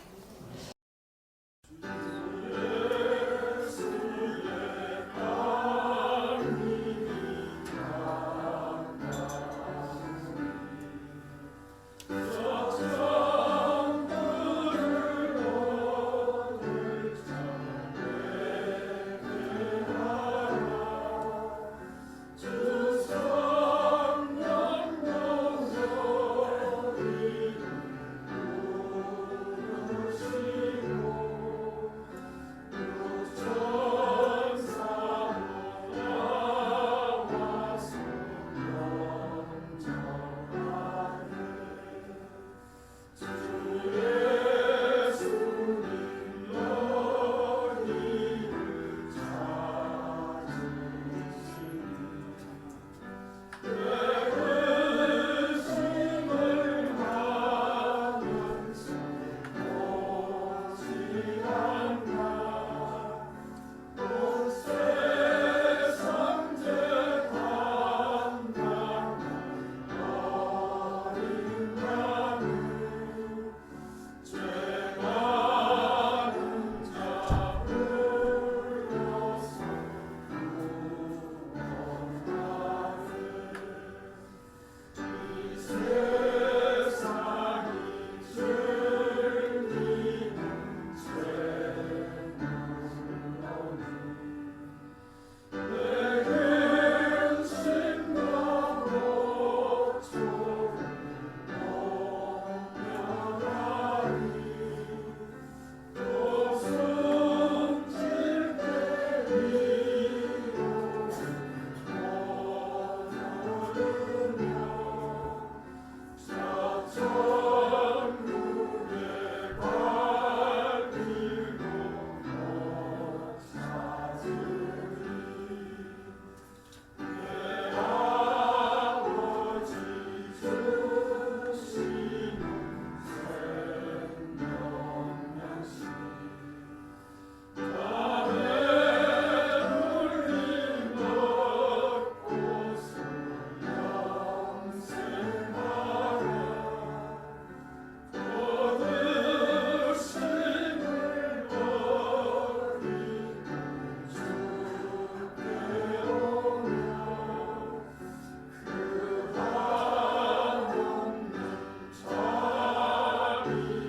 아